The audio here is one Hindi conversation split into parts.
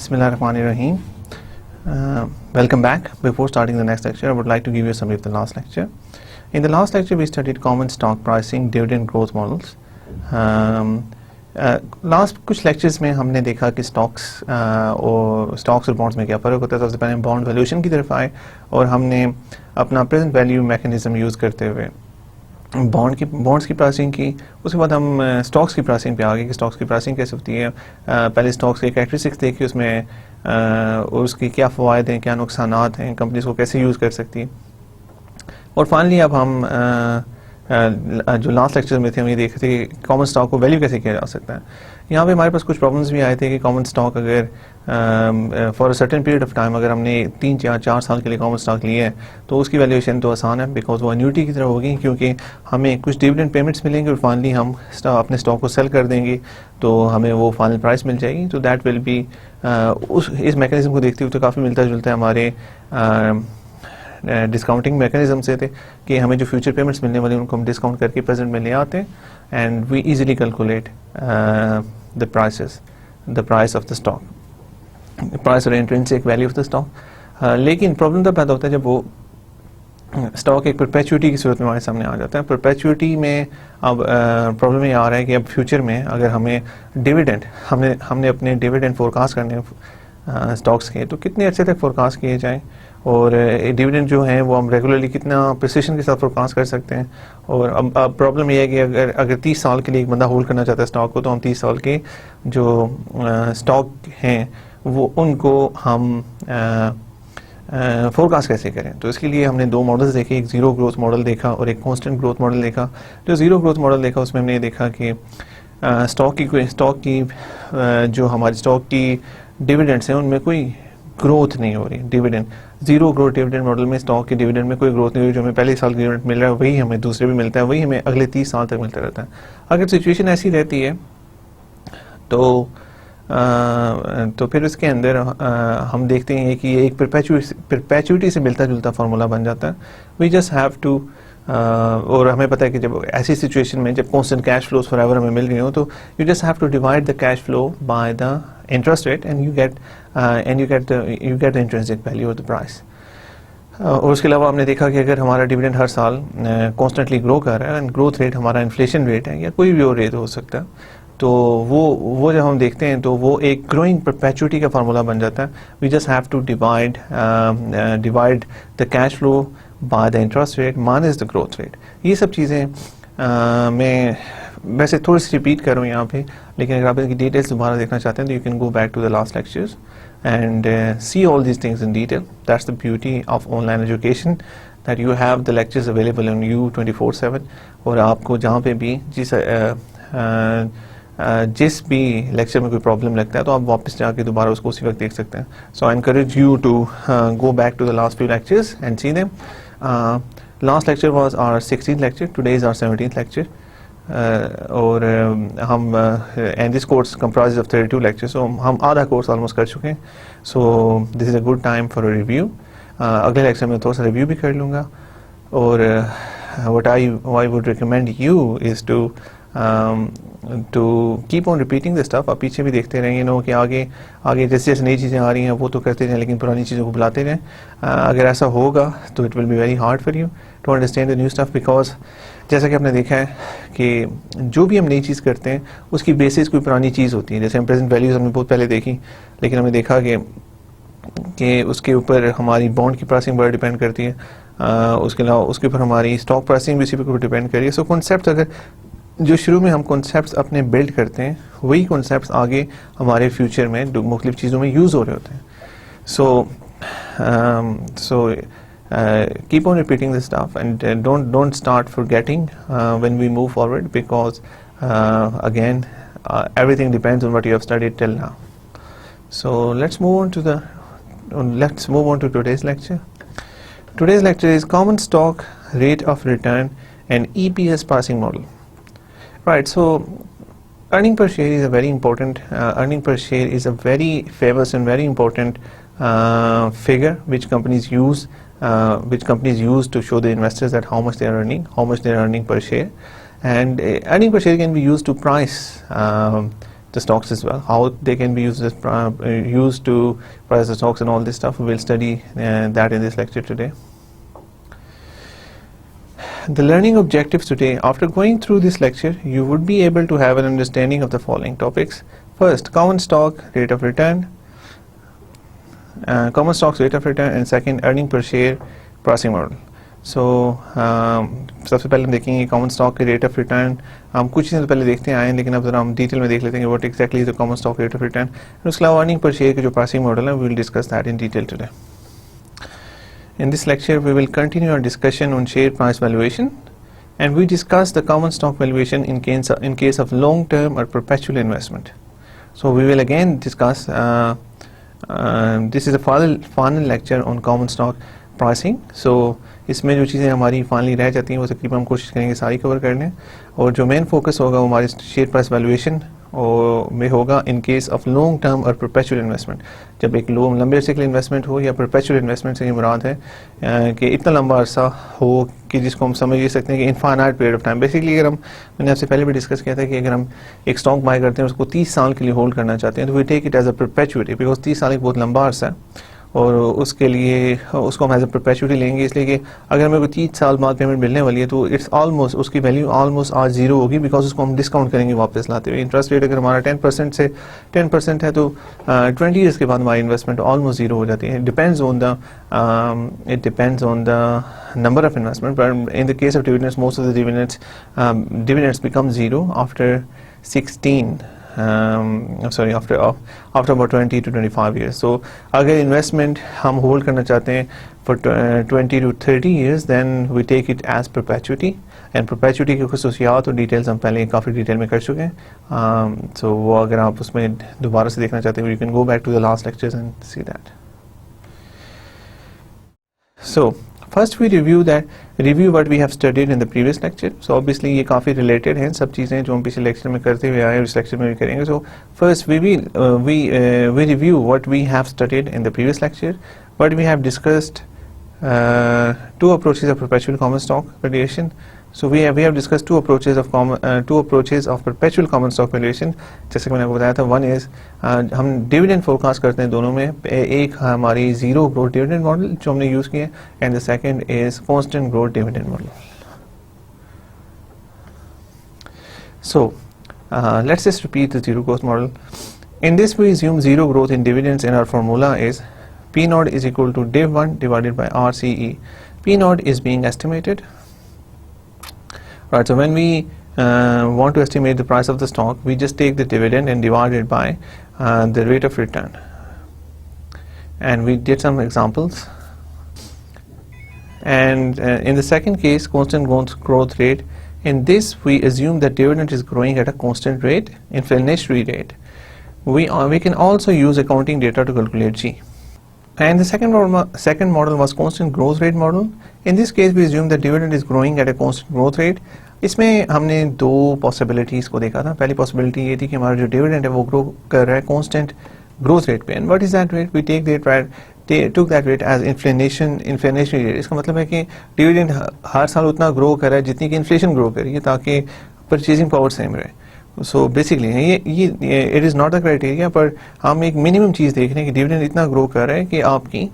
Bismillahirrahmanirrahim. Welcome back. Before starting the next lecture, I would like to give you a summary of the last lecture. In the last lecture, we studied common stock pricing, dividend growth models. Last कुछ लेक्चर्स में हमने देखा कि स्टॉक्स और बॉन्ड्स में क्या फ़र्क होता है। सबसे पहले बॉन्ड वैल्यूएशन की तरफ आए और हमने अपना प्रेजेंट वैल्यू मैकेनिज्म यूज़ करते हुए बॉन्ड्स की प्राइसिंग की। उसके बाद हम स्टॉक्स की प्राइसिंग पे आ गए कि स्टॉक्स की प्राइसिंग कैसे होती है। पहले स्टॉक्स के कैरेक्टरिस्टिक्स देखी, उसमें उसकी क्या फ़वायद हैं, क्या नुकसानात हैं, कंपनीज को कैसे यूज़ कर सकती है। और फाइनली अब हम जो लास्ट लेक्चर में थे हम ये देख रहे थे कि कॉमन स्टॉक को वैल्यू कैसे किया जा सकता है। यहाँ पे हमारे पास कुछ प्रॉब्लम्स भी आए थे कि कॉमन स्टॉक अगर for a certain period of time अगर हमने 3-4 साल के लिए कॉमन स्टॉक लिए है तो उसकी वैल्यूएशन तो आसान है, बिकॉज वो एन्यूटी की तरह होगी, क्योंकि हमें कुछ डिविडेंड पेमेंट्स मिलेंगे और फाइनली हम अपने स्टॉक को सेल कर देंगे तो हमें वो फाइनल प्राइस मिल जाएगी। तो दैट विल बी इस मैकेनिज्म को देखते हुए तो काफ़ी मिलता जुलता है हमारे डिस्काउंटिंग मैकेनिज्म से थे कि हमें जो फ्यूचर पेमेंट्स मिलने वाली उनको हम डिस्काउंट करके प्रेजेंट में ले आते हैं and we easily calculate the price of the stock, price और intrinsic value of the stock. लेकिन प्रॉब्लम तब पैदा होता है जब वो स्टॉक एक परपेचुइटी की सूरत में हमारे सामने आ जाता है। परपेचुइटी में अब प्रॉब्लम ये आ रहा है कि अब फ्यूचर में अगर हमें डिविडेंड हमने अपने डिविडेंड फोरकास्ट करने स्टॉक्स के, तो कितने अर्से तक फोरकास्ट किए जाएँ और डिविडेंड जो है वो हम रेगुलरली कितना प्रिसिशन के साथ फोरकास्ट कर सकते हैं। और अब प्रॉब्लम ये है कि अगर 30 साल के लिए एक बंदा होल्ड करना चाहता है स्टॉक को, तो हम 30 साल के जो स्टॉक हैं वो उनको हम फोरकास्ट कैसे करें। तो इसके लिए हमने 2 मॉडल्स देखे, एक ज़ीरो ग्रोथ मॉडल देखा और एक कांस्टेंट ग्रोथ मॉडल देखा। जो ज़ीरो ग्रोथ मॉडल देखा उसमें हमने ये देखा कि स्टॉक की जो हमारी स्टॉक की डिविडेंड्स हैं उनमें कोई ग्रोथ नहीं हो रही। Dividend zero growth dividend model में स्टॉक के डिविडेंड में कोई ग्रोथ नहीं हो रही। जो हमें पहले साल डिविडेंड मिल रहा है वही हमें दूसरे भी मिलता है, वही हमें अगले 30 साल तक मिलता रहता है। अगर सिचुएशन ऐसी रहती है तो फिर उसके अंदर हम देखते हैं कि एक परपेचुइटी से मिलता जुलता फार्मूला बन जाता है। वी जस्ट हैव टू और हमें पता है कि जब ऐसी सिचुएशन में जब कांस्टेंट कैश फ्लोज फॉरएवर हमें मिल रही हो तो you just have to divide the cash flow by the interest rate and you get the intrinsic value of the price. और उसके अलावा हमने देखा कि अगर हमारा डिविडेंड हर साल कॉन्स्टेंटली ग्रो कर रहा है एंड ग्रोथ रेट हमारा इन्फ्लेशन रेट है या कोई भी और रेट हो सकता है, तो वो जब हम देखते हैं तो वो एक ग्रोइंग परपेचुइटी का फार्मूला बन जाता है। We just have to divide the cash flow by the interest rate minus the growth rate. ये सब चीज़ें मैं वैसे थोड़ी सी रिपीट कर रहा हूँ यहाँ पे, लेकिन अगर आप इनकी डिटेल्स दोबारा देखना चाहते हैं तो you can go back to the last lectures and see all these things in detail. That's the beauty of online education, that you have the lectures available on you 24/7 और आपको जहाँ पे भी जिस भी लेक्चर में कोई प्रॉब्लम लगता है तो आप वापस जाके दोबारा उसको उसी वक्त देख सकते हैं। So I encourage you to go back to the last few lectures and see them. Last lecture was our 16th lecture, today is our 17th lecture. और हम and this course comprise of 32 lecture, so हम आधा कोर्स ऑलमोस्ट कर चुके हैं। So this is a good time for a review. अगले लेक्चर में थोड़ा सा रिव्यू भी कर लूँगा। और what I would recommend you is to keep on repeating the stuff. आप पीछे भी देखते रहें, यू नो कि आगे जैसे जैसे नई चीज़ें आ रही हैं वो तो करते रहें, लेकिन पुरानी चीज़ों को बुलाते रहें। अगर ऐसा होगा तो it will be very hard for you to understand the new stuff, because जैसा कि आपने देखा है कि जो भी हम नई चीज़ करते हैं उसकी बेसिस कोई पुरानी चीज़ होती है। जैसे हम प्रेजेंट वैल्यूज़ हमने बहुत पहले देखी, लेकिन हमने देखा कि उसके ऊपर हमारी बॉन्ड की प्राइसिंग बड़ा डिपेंड करती है। उसके अलावा उसके ऊपर हमारी स्टॉक प्राइसिंग भी उसी पर डिपेंड कर रही है। सो कॉन्सेप्ट अगर जो शुरू में हम कॉन्सेप्ट्स अपने बिल्ड करते हैं वही कॉन्सेप्ट्स आगे हमारे फ्यूचर में मुख्तलिफ चीज़ों में यूज़ हो रहे होते हैं। सो keep on repeating this stuff and don't start forgetting when we move forward, because again everything depends on what you have studied till now. So let's move on to today's lecture. Today's lecture is common stock rate of return and EPS pricing model. Right, so earning per share is a very important very famous and very important figure which companies use to show the investors that how much they are earning per share. And earning per share can be used to price the stocks as well, how they can be used to price the stocks and all this stuff. We'll study that in this lecture today. The learning objectives today: after going through this lecture, you would be able to have an understanding of the following topics. First, common stock rate of return, common stocks rate of return, and second, earning per share pricing model. So सबसे पहले हम देखेंगे कॉमन स्टॉक के रेट ऑफ रिटर्न. हम कुछ चीज़ें तो पहले देखते आए हैं, लेकिन अब जरा हम डिटेल में देख लेते हैं what exactly is the common stock rate of return. उसके अलावा अर्निंग पर शेयर के जो प्राइसिंग मॉडल है, we will discuss that in detail today. In this lecture, we will continue our discussion on share price valuation, and we discuss the common stock valuation in case of long-term or perpetual investment. So we will again discuss. This is a final lecture on common stock pricing. So इसमें जो चीज़ें हमारी फाइनली रह जाती हैं वो तकरीबन हम कोशिश करेंगे सारी कवर कर लें, और जो मेन फोकस होगा वो हमारे शेयर प्राइस वैल्यूएशन में होगा in case of long term और परपेचुअल इन्वेस्टमेंट. जब एक लंबे अरसे के लिए इन्वेस्टमेंट हो, या परपेचुअल इन्वेस्टमेंट से ये मुराद है कि इतना लंबा अरसा हो कि जिसको हम समझ सकते हैं कि infinite period of time. Basically अगर हम, मैंने आपसे पहले भी डिस्कस किया था कि अगर हम एक स्टॉक बाय करते हैं उसको 30 साल के लिए होल्ड करना चाहते हैं, तो we take it as a perpetuity, because 30 साल एक बहुत लंबा अरसा है, और उसके लिए उसको हम एज अ परपेचुइटी लेंगे, इसलिए कि अगर मेरे को 30 साल बाद पेमेंट मिलने वाली है तो इट्स ऑलमोस्ट, उसकी वैल्यू ऑलमोस्ट आज जीरो होगी, बिकॉज उसको हम डिस्काउंट करेंगे वापस लाते हुए. इंटरेस्ट रेट अगर हमारा 10% है तो 20 ईयर्स के बाद हमारी इन्वेस्टमेंट ऑलमोस्ट जीरो हो जाती है. It depends on the number of investment, but in the case of dividends, most of the dividends become zero after 16 after about 20 to 25 years. So अगर investment हम hold करना चाहते हैं for 20 to 30 years, then we take it as perpetuity, and perpetuity की खसूसियात और डिटेल्स हम पहले काफ़ी डिटेल में कर चुके हैं. So वो अगर आप उसमें दोबारा से देखना चाहते हैं, you can go back to the last lectures and see that. So first we review what we have studied in the previous lecture. So obviously ये काफ़ी related हैं सब चीज़ें जो हम पिछले लेक्चर में करते हुए आए, इस लेक्चर में भी करेंगे. So first we review what we have studied in the previous lecture. What we have discussed two approaches of perpetual common stock valuation. So we have discussed two approaches of perpetual common stock valuation. जैसे कि मैंने आपको बताया था, one is हम dividend forecast करते हैं दोनों में. एक हमारी zero growth dividend model जो हमने यूज़ किया, and the second is constant growth dividend model. So let's just repeat the zero growth model. In this we assume zero growth in dividends, and our formula is P naught is equal to div1 divided by RCE. P naught is being estimated. Right, so when we want to estimate the price of the stock, we just take the dividend and divide it by the rate of return. And we did some examples. And in the second case, constant growth rate, in this we assume that dividend is growing at a constant rate, inflationary rate. We can also use accounting data to calculate G. And the second model was constant growth rate model. In this case we assume that dividend is growing at a constant growth rate. इसमें हमने दो पॉसिबिलिटीज़ को देखा था. पहली पॉसिबिलिटी ये थी कि हमारा जो डिविडेंड है वो ग्रो कर रहा है कांस्टेंट ग्रोथ रेट पे. And what is that rate? We took that rate as inflationary rate. इसका मतलब है कि डिविडेंड हर साल उतना ग्रो कर रहा है जितनी कि इन्फ्लेशन ग्रो करी है, ताकि परचेजिंग पावर सेम रहे. सो बेसिकली ये it is not the criteria, पर हम एक मिनिमम चीज़ देख रहे हैं कि डिविडेंड इतना ग्रो कर रहा है कि आपकी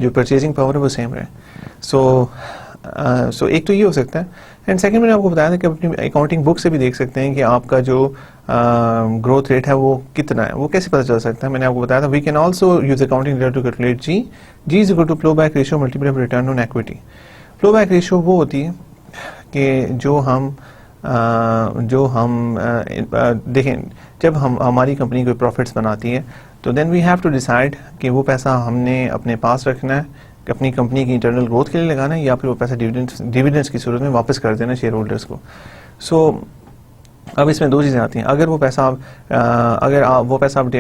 जो परचेजिंग पावर है वो सेम रहे. सो एक तो ये हो सकता है. एंड सेकंड मैंने आपको बताया था कि अपनी अकाउंटिंग बुक से भी देख सकते हैं कि आपका जो ग्रोथ रेट है वो कितना है, वो कैसे पता चल सकता है. मैंने आपको बताया था we can also use accounting data to calculate G is equal to flow back ratio multiply by return on equity. Flow back ratio वो होती है कि जो हम देखें, जब हमारी कंपनी कोई प्रॉफिट्स बनाती है तो then we have to decide कि वो पैसा हमने अपने पास रखना है, अपनी कंपनी की इंटरनल ग्रोथ के लिए लगाना है, या फिर वो पैसा डिविडेंड्स की सूरत में वापस कर देना शेयर होल्डर्स को. सो अब इसमें दो चीज़ें आती हैं. अगर वो पैसा आप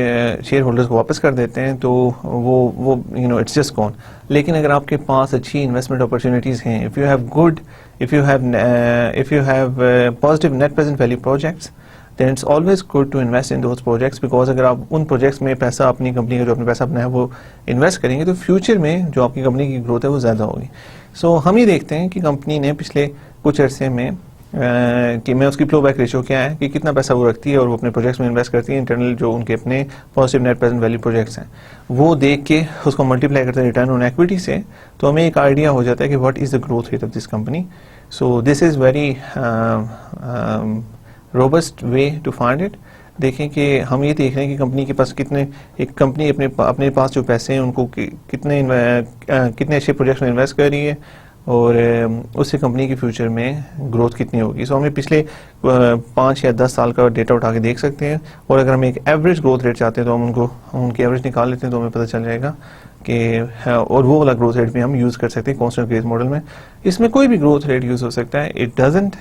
शेयर होल्डर्स को वापस कर देते हैं तो वो इट्स जस्ट गॉन. लेकिन अगर आपके पास अच्छी इन्वेस्टमेंट अपॉर्चुनिटीज़ हैं, if you have positive net present value projects, then it's always good to invest in those projects, because अगर आप उन प्रोजेक्ट्स में पैसा अपनी कंपनी का जो अपने पैसा अपना है वो इन्वेस्ट करेंगे तो फ्यूचर में जो आपकी कंपनी की ग्रोथ है वो ज़्यादा होगी. सो हम ये देखते हैं कि कंपनी ने पिछले कुछ अरसे में कि मैं उसकी फ्लो बैक रेशियो क्या है, कि कितना पैसा वो रखती है और वो अपने प्रोजेक्ट्स में इन्वेस्ट करती है, इंटरनल जो उनके अपने positive net present value projects हैं, वो देख के उसको मल्टीप्लाई करते हैं रिटर्न ऑन इक्विटी से, तो हमें एक आइडिया हो जाता है कि what is the growth rate of this company. So this is very robust way to find it. देखें कि हम ये देख रहे हैं कि कंपनी के पास कितने, एक कंपनी अपने पास जो पैसे हैं उनको कितने अच्छे प्रोजेक्ट्स में इन्वेस्ट कर रही है और उससे कंपनी के फ्यूचर में ग्रोथ कितनी होगी. सो हमें पिछले 5 या 10 साल का डेटा उठा के देख सकते हैं, और अगर हम एक एवरेज ग्रोथ रेट चाहते हैं तो हम उनकी एवरेज निकाल लेते हैं, तो हमें पता चल जाएगा कि और वो वाला ग्रोथ रेट भी हम यूज़ कर सकते हैं कॉन्स्टेंट ग्रोथ मॉडल में. इसमें कोई भी ग्रोथ रेट यूज़ हो सकता है. It doesn't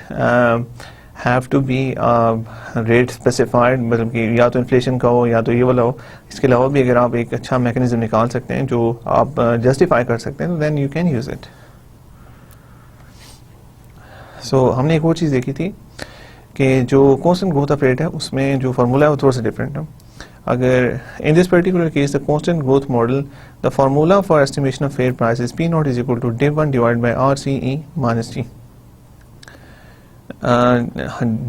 have to be rate specified, मतलब कि या तो इन्फ्लेशन का हो या तो ये वाला हो. इसके अलावा भी अगर आप एक अच्छा मैकेनिज्म निकाल सकते हैं जो आप जस्टिफाई कर सकते हैं, तो then you can use it. So हमने एक और चीज़ देखी थी कि जो कांस्टेंट ग्रोथ ऑफ रेट है उसमें जो फार्मूला है वो थोड़ा सा डिफरेंट है. अगर in this particular case the constant growth model, the formula for estimation of fair price is P0 is equal to div1 divide by RCE minus G.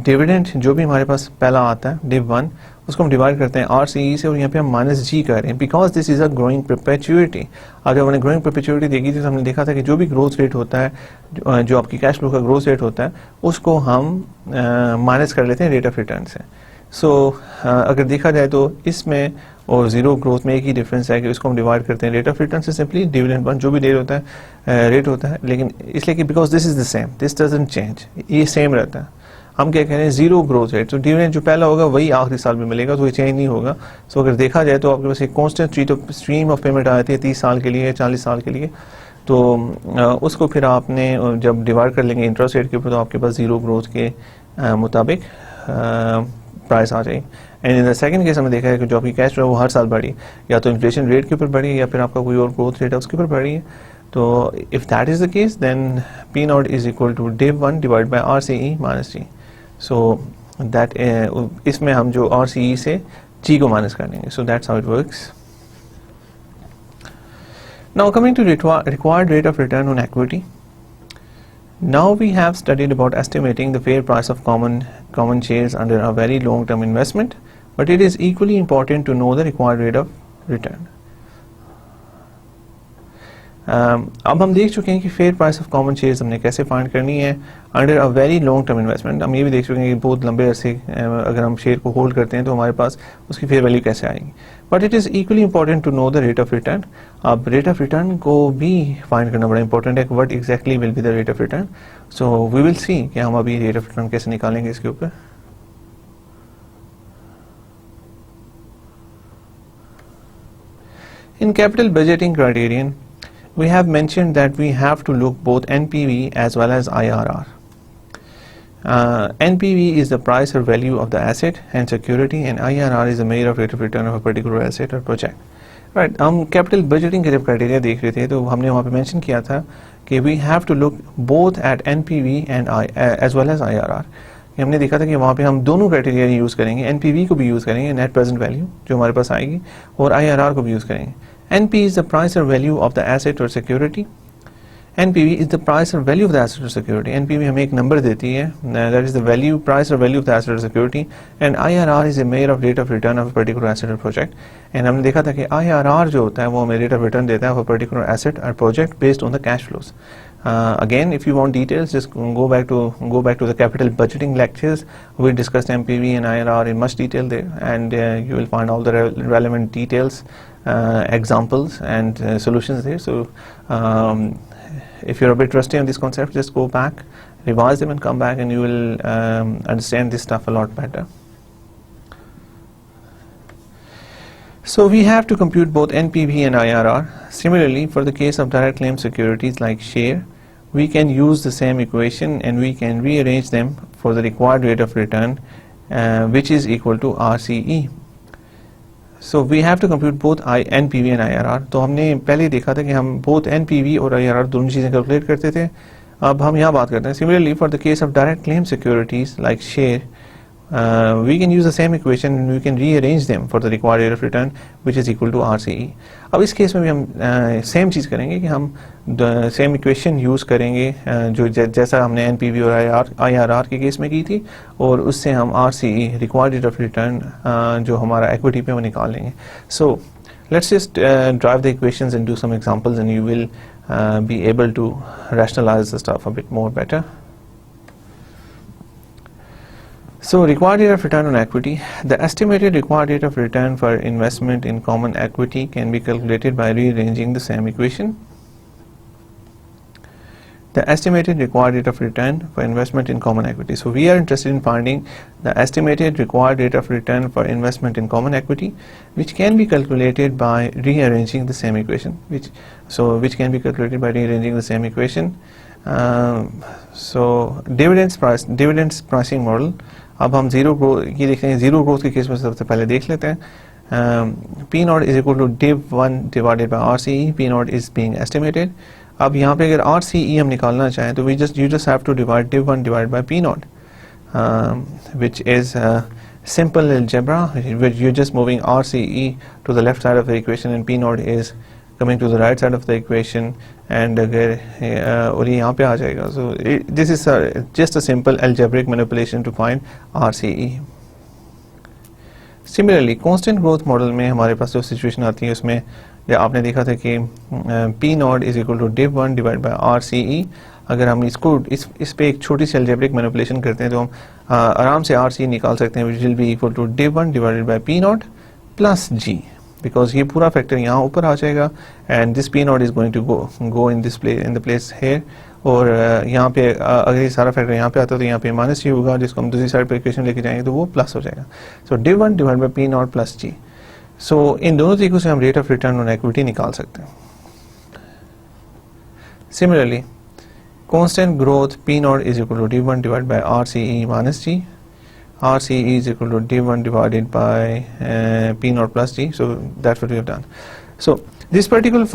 Dividend जो भी हमारे पास पहला आता है div1, उसको हम डिवाइड करते हैं RCE से, और यहाँ पे हम माइनस G कर रहे हैं because this is a growing perpetuity. अगर हमने ग्रोइंग परपेचुइटी देखी थी तो हमने देखा था कि जो भी ग्रोथ रेट होता है, जो आपकी कैश फ्लो का ग्रोथ रेट होता है, उसको हम माइनस कर लेते हैं रेट ऑफ रिटर्न से. सो अगर देखा जाए तो इसमें और जीरो ग्रोथ में एक ही डिफरेंस है कि इसको हम डिवाइड करते हैं रेट ऑफ रिटर्न से सिंपली. डिविडेंड वन जो भी रेट होता है, रेट होता है, लेकिन इसलिए कि because this is the same, this doesn't change, ये सेम रहता है. हम क्या कह रहे हैं, जीरो ग्रोथ रेट. तो डिविडेंड जो पहला होगा वही आखिरी साल में मिलेगा, तो ये चेंज नहीं होगा. सो अगर देखा जाए तो आपके पास एक कॉन्स्टेंट स्ट्रीम ऑफ पेमेंट आ जाती है 30 साल के लिए, 40 साल के लिए, तो उसको फिर आपने जब डिवाइड कर लेंगे इंटरेस्ट रेट के ऊपर, तो आपके पास जीरो ग्रोथ के मुताबिक प्राइस आ जाएगी. And in the second case हमने देखा है कि जो आपकी कैश फ्लो है वो हर साल बढ़ी, या तो इन्फ्लेशन रेट के ऊपर बढ़ी या फिर आपका कोई और ग्रोथ रेट है उसके ऊपर बढ़ी है. तो if that is the case then P0 is equal to div1 divide by RCE minus G. So that इसमें हम जो RCE से G को माइनस कर लेंगे. So that's how it works. Now coming to required rate of return on equity. Now we have studied about estimating the fair price of common shares under a very long-term investment, but it is equally important to know the required rate of return. अब हम देख चुके हैं कि fair price of common shares हमने कैसे फाइंड करनी है under a very long term investment. हम ये भी देख चुके हैं कि बहुत लंबे अरसे अगर हम शेयर को होल्ड करते हैं तो हमारे पास उसकी फेयर वैल्यू कैसे आएगी. But it is equally important to know the rate of return. अब रेट ऑफ रिटर्न को भी फाइंड करना बड़ा इंपॉर्टेंट है, what exactly will be the rate of return. So we will see कि हम अभी रेट ऑफ रिटर्न कैसे निकालेंगे इसके ऊपर. In capital budgeting criterion we have mentioned that we have to look both NPV as well as IRR. NPV is the price or value of the asset and security, and IRR is the measure of rate of return of a particular asset or project. Right, हम कैपिटल बजटिंग के जब क्राइटेरिया देख रहे थे तो हमने वहाँ पे मेंशन किया था कि we have to look both at NPV and as well as IRR. हमने देखा था कि वहाँ पे हम दोनों क्राइटेरिया यूज़ करेंगे, NPV को भी यूज़ करेंगे, नेट प्रेजेंट वैल्यू जो हमारे पास आएगी, और IRR को भी यूज़ करेंगे. NP is the price or value of the asset or security. NPV is the price or value of the asset or security. NPV हमें एक नंबर देती है, that is the value, price or value of the asset or security, and IRR is a measure of rate of return of a particular asset or project. And हमने देखा था कि IRR जो होता है वो हमें rate of return देता है of a particular asset or project based on the cash flows. Again, if you want details, just go back to the capital budgeting lectures. We discussed MPV and IRR in much detail there, and you will find all the relevant details, examples, and solutions there. So, if you're a bit rusty on this concept, just go back, revise them, and come back, and you will understand this stuff a lot better. So we have to compute both NPV and IRR. Similarly, for the case of direct claim securities like share, we can use the same equation and we can rearrange them for the required rate of return, which is equal to RCE. So we have to compute both NPV and IRR. तो हमने पहले देखा था कि हम both NPV और IRR दोनों चीज़ें कैलकुलेट करते थे. अब हम यहाँ बात करते हैं. Similarly, for the case of direct claim securities like share, we can use the same equation and we can rearrange them for the required rate of return which is equal to RCE. अब इस केस में भी हम सेम चीज़ करेंगे कि हम सेम इक्वेशन यूज़ करेंगे जो जैसा हमने NPV और IRR के केस में की थी, और उससे हम RCE required rate of return जो हमारा इक्विटी पे वो निकाल लेंगे. So let's just drive the equations and do some examples and you will be able to rationalize the stuff a bit more better. So required rate of return on equity. The estimated required rate of return for investment in common equity can be calculated by rearranging the same equation. The estimated required rate of return for investment in common equity. So we are interested in finding the estimated required rate of return for investment in common equity, which can be calculated by rearranging the same equation. Which can be calculated by rearranging the same equation. So dividends pricing model. अब हम जीरो ग्रोथ ये देखते हैं. जीरो ग्रोथ के केस में सबसे पहले देख लेते हैं. P not is equal to div1 divided by RCE. P not is being estimated. अब यहाँ पे अगर RCE हम निकालना चाहें तो you just have to divide div1 divided by P not, which is simple algebra, which you're just moving RCE to the left side of the equation and P not is coming to the right side of the equation, and अगर और ये यहाँ पे आ जाएगा. So this is just a simple algebraic manipulation to find RCE. Similarly, constant growth model में हमारे पास जो situation आती है उसमें आपने देखा था कि P not is equal to div1 divide by RCE. अगर हम इसको इस पे एक छोटी सी algebraic manipulation करते हैं तो हम आराम से RCE निकाल सकते हैं, which will be equal to div1 divided bye P not plus G, because ये पूरा फैक्टर यहाँ ऊपर आ जाएगा and this P not is going to go in this place, in the place here. और यहाँ पे अगर ये सारा फैक्टर यहाँ पे आता है तो यहाँ पे माइनस जी होगा, जिसको हम दूसरी साइड पे इक्वेशन लेके जाएंगे तो वो प्लस हो जाएगा. So div1 divide by P not plus G. So इन दोनों तरीकों से हम rate of return on equity निकाल सकते हैं. Similarly constant growth P not is equal to div1 divide by RCE minus G. RCE is equal to div1 divided by P naught plus G. So that's what we have done. So this particular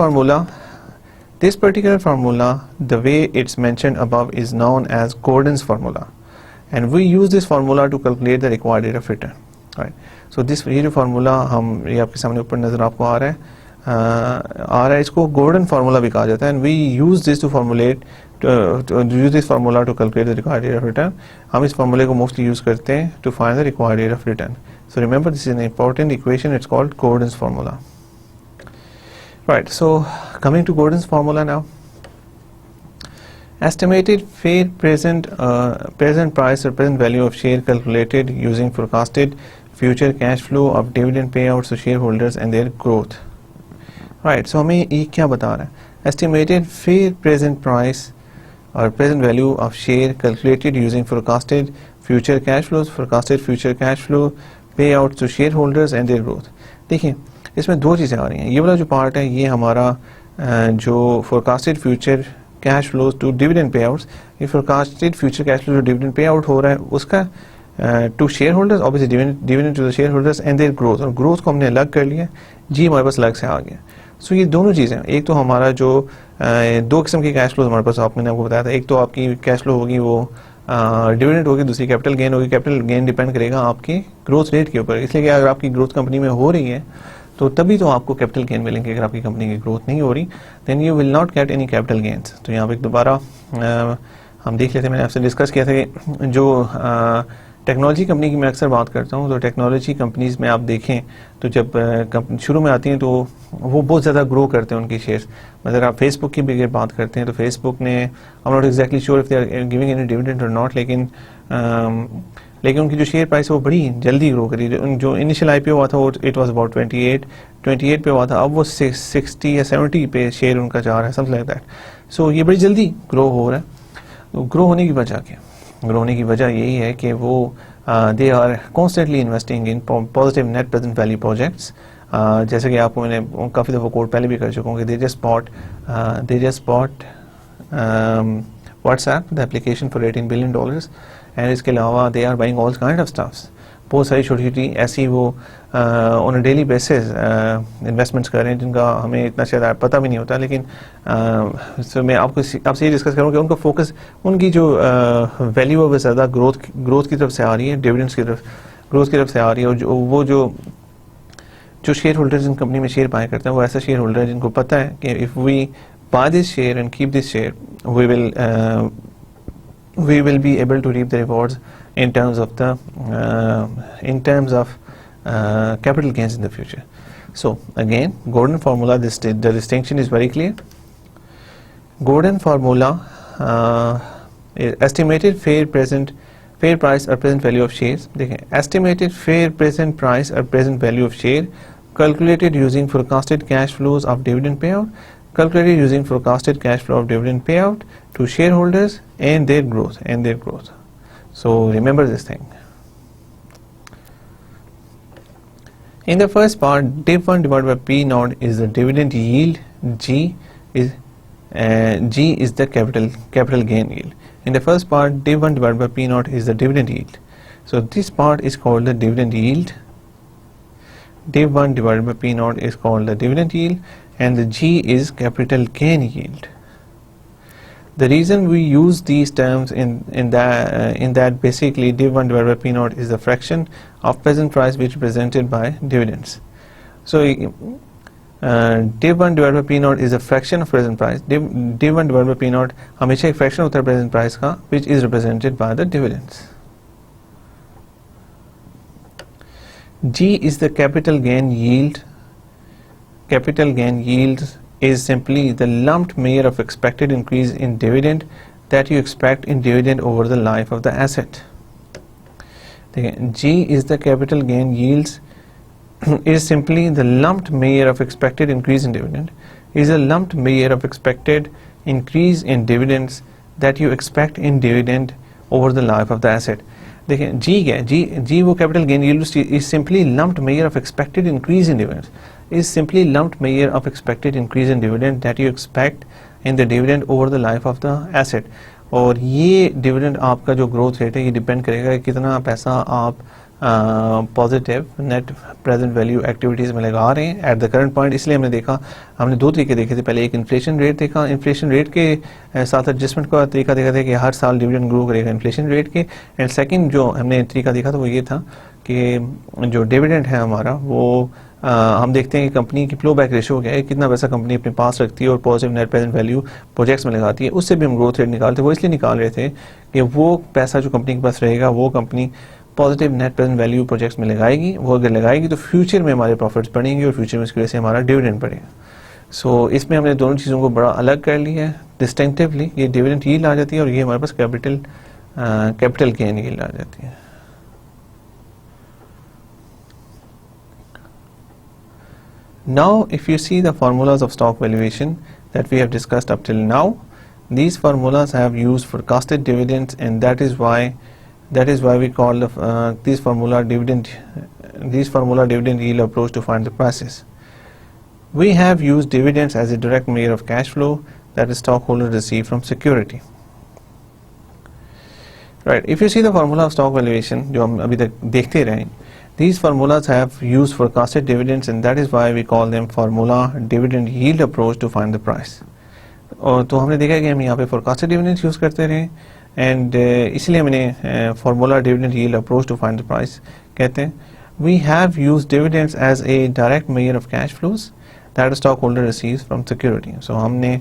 formula, the way it's mentioned above is known as Gordon's formula, and we use this formula to calculate the required rate of return. Right. So this ये जो formula हम ये आपके सामने ऊपर नजर आपको आ रहा है, इसको Gordon formula भी कहा जाता है, and we use this to formulate to use this formula to calculate the required rate of return. हम इस formula को mostly use करते हैं to find the required rate of return. So remember, this is an important equation. It's called Gordon's formula. Right. So coming to Gordon's formula now. Estimated fair present price or present value of share calculated using forecasted future cash flow of dividend payouts to shareholders and their growth. Right. So हमें ये क्या बता रहा है? Estimated fair present price or present value of share calculated using forecasted future cash flows, payouts to shareholders and their growth. देखिए इसमें दो चीज़ें आ रही हैं. ये वाला जो पार्ट है ये हमारा जो forecasted future cash flows to dividend payouts, ये forecasted future cash flow जो dividend payout हो रहा है उसका to shareholders, obviously dividend to the shareholders and their growth, और growth को हमने अलग कर लिया, जी हमारे पास अलग से आ गया. सो ये दोनों चीज़ें, एक तो हमारा जो दो किस्म की कैश फ्लो हमारे पास मैंने आपको बताया था. एक तो आपकी कैश फ्लो होगी वो डिविडेंड होगी, दूसरी कैपिटल गेन होगी. कैपिटल गेन डिपेंड करेगा आपकी ग्रोथ रेट के ऊपर, इसलिए कि अगर आपकी ग्रोथ कंपनी में हो रही है तो तभी तो आपको कैपिटल गेन मिलेंगे. अगर आपकी कंपनी की ग्रोथ नहीं हो रही then you will not get any capital gains. तो यहाँ पे दोबारा हम देख लेते हैं. मैंने आपसे डिस्कस किया था कि जो टेक्नोलॉजी कंपनी की मैं अक्सर बात करता हूँ, तो टेक्नोलॉजी कंपनीज़ में आप देखें तो जब शुरू में आती हैं तो वो बहुत ज़्यादा ग्रो करते हैं उनकी शेयर्स. अगर आप फेसबुक की भी अगर बात करते हैं तो फेसबुक ने, I am not exactly sure if they are giving any dividend और नॉट, लेकिन उनकी जो शेयर प्राइस है वो बड़ी जल्दी ग्रो करी. जो इनिशियल IPO हुआ था वो इट वाज अबाउट 28 पे हुआ था, अब वो 60 या 70 पे शेयर उनका जा रहा है, समथिंग लाइक दैट. सो ये बड़ी जल्दी ग्रो हो रहा है. तो ग्रो होने की वजह क्या? ग्रो होने की वजह यही है कि वो they are constantly investing in positive net present value projects. जैसे कि आपको मैंने काफ़ी दफ़ा कोट पहले भी कर चुका हूँ कि they just bought WhatsApp, the application for $18 billion, and इसके अलावा they are buying all kind of stuffs. बहुत सारी छोटी छोटी ऐसी वो on a daily basis investments कर रहे हैं जिनका हमें इतना शायद पता भी नहीं होता, लेकिन so मैं आपसे ये डिस्कस करूँ कि उनका फोकस, उनकी जो वैल्यू है वो ज़्यादा ग्रोथ की तरफ से आ रही है, डिविडेंड्स की तरफ, ग्रोथ की तरफ से आ रही है। और जो शेयर होल्डर्स इन कंपनी में शेयर पाया करते हैं वो ऐसा शेयर होल्डर है जिनको पता है कि if we buy this share and keep this share we will be able to reap the rewards in terms of capital gains in the future. So again, Gordon formula, the distinction is very clear. Gordon formula is estimated fair price or present value of shares. देखें, estimated fair present price or present value of share calculated using forecasted cash flows of dividend payout, calculated using forecasted cash flow of dividend payout to shareholders and their growth. So remember this thing. In the first part, div 1 divided by P naught is the dividend yield. G is the capital gain yield. In the first part, div 1 divided by P naught is the dividend yield. So this part is called the dividend yield. Div 1 divided by P naught is called the dividend yield, and the G is capital gain yield. The reason we use these terms in that basically div 1 divided by P naught is the fraction of present price which is represented by dividends. So div 1 divided by P naught is a fraction of present price. Div 1 divided by P naught हमेशा एक fraction होता है present price का, which is represented by the dividends. G is the capital gain yield. Capital gain yield is simply the lumped measure of expected increase in dividend that you expect in dividend over the life of the asset. G is the capital gain yields is simply the lumped measure of expected increase in dividend, is a lumped measure of expected increase in dividends that you expect in dividend over the life of the asset. देखिए G क्या है, G वो capital gain yield is simply lumped measure of expected increase in dividends, is simply lumped measure of expected increase in dividend that you expect in the dividend over the life of the asset. और ये dividend आपका जो growth rate है ये depend करेगा कि कितना पैसा आप positive net present value activities में लगा रहे हैं एट द करंट पॉइंट। इसलिए हमने देखा, हमने दो तरीके देखे थे, पहले एक इन्फ्लेशन रेट देखा, इन्फ्लेशन रेट के साथ एडजस्टमेंट का तरीका देखा था कि हर साल डिविडेंड ग्रो करेगा इन्फ्लेशन रेट के। एंड सेकंड जो हमने तरीका देखा था वो ये था कि जो डिविडेंड है हमारा वो हम देखते हैं कि कंपनी की फ्लो बैक रेशियो क्या है, कितना पैसा कंपनी अपने पास रखती है और positive net present value projects में लगाती है, उससे भी हम ग्रोथ रेट निकालते हैं। वो इसलिए निकाल रहे थे कि वो पैसा जो कंपनी के पास रहेगा वो company positive net present value projects में लगाएगी, वो अगर लगाएगी तो फ्यूचर में हमारे प्रॉफिट्स बढ़ेंगे और फ्यूचर में इसकी वजह से हमारा डिविडेंड बढ़ेगा। सो इसमें हमने दोनों चीज़ों को बड़ा अलग कर लिया है डिस्टिंक्टिवली। ये डिविडेंड यील्ड आ जाती है और ये हमारे पास कैपिटल गेन यील्ड आ जाती है। Now if you see the formulas of stock valuation that we have discussed up till now, these formulas have used forecasted dividends, and that is why we call this formula dividend yield approach to find the prices. We have used dividends as a direct measure of cash flow that the stockholder receive from security. Right, if you see the formula of stock valuation जो हम अभी तक देखते रहे, these formulas have used forecasted dividends, and that is why we call them formula dividend yield approach to find the price. और तो हमने देखा कि हम यहाँ पे forecasted dividends यूज़ करते रहे, and इसलिए हमने formula dividend yield approach to find the price कहते हैं। We have used dividends as a direct measure of cash flows that a stockholder receives from security. So हमने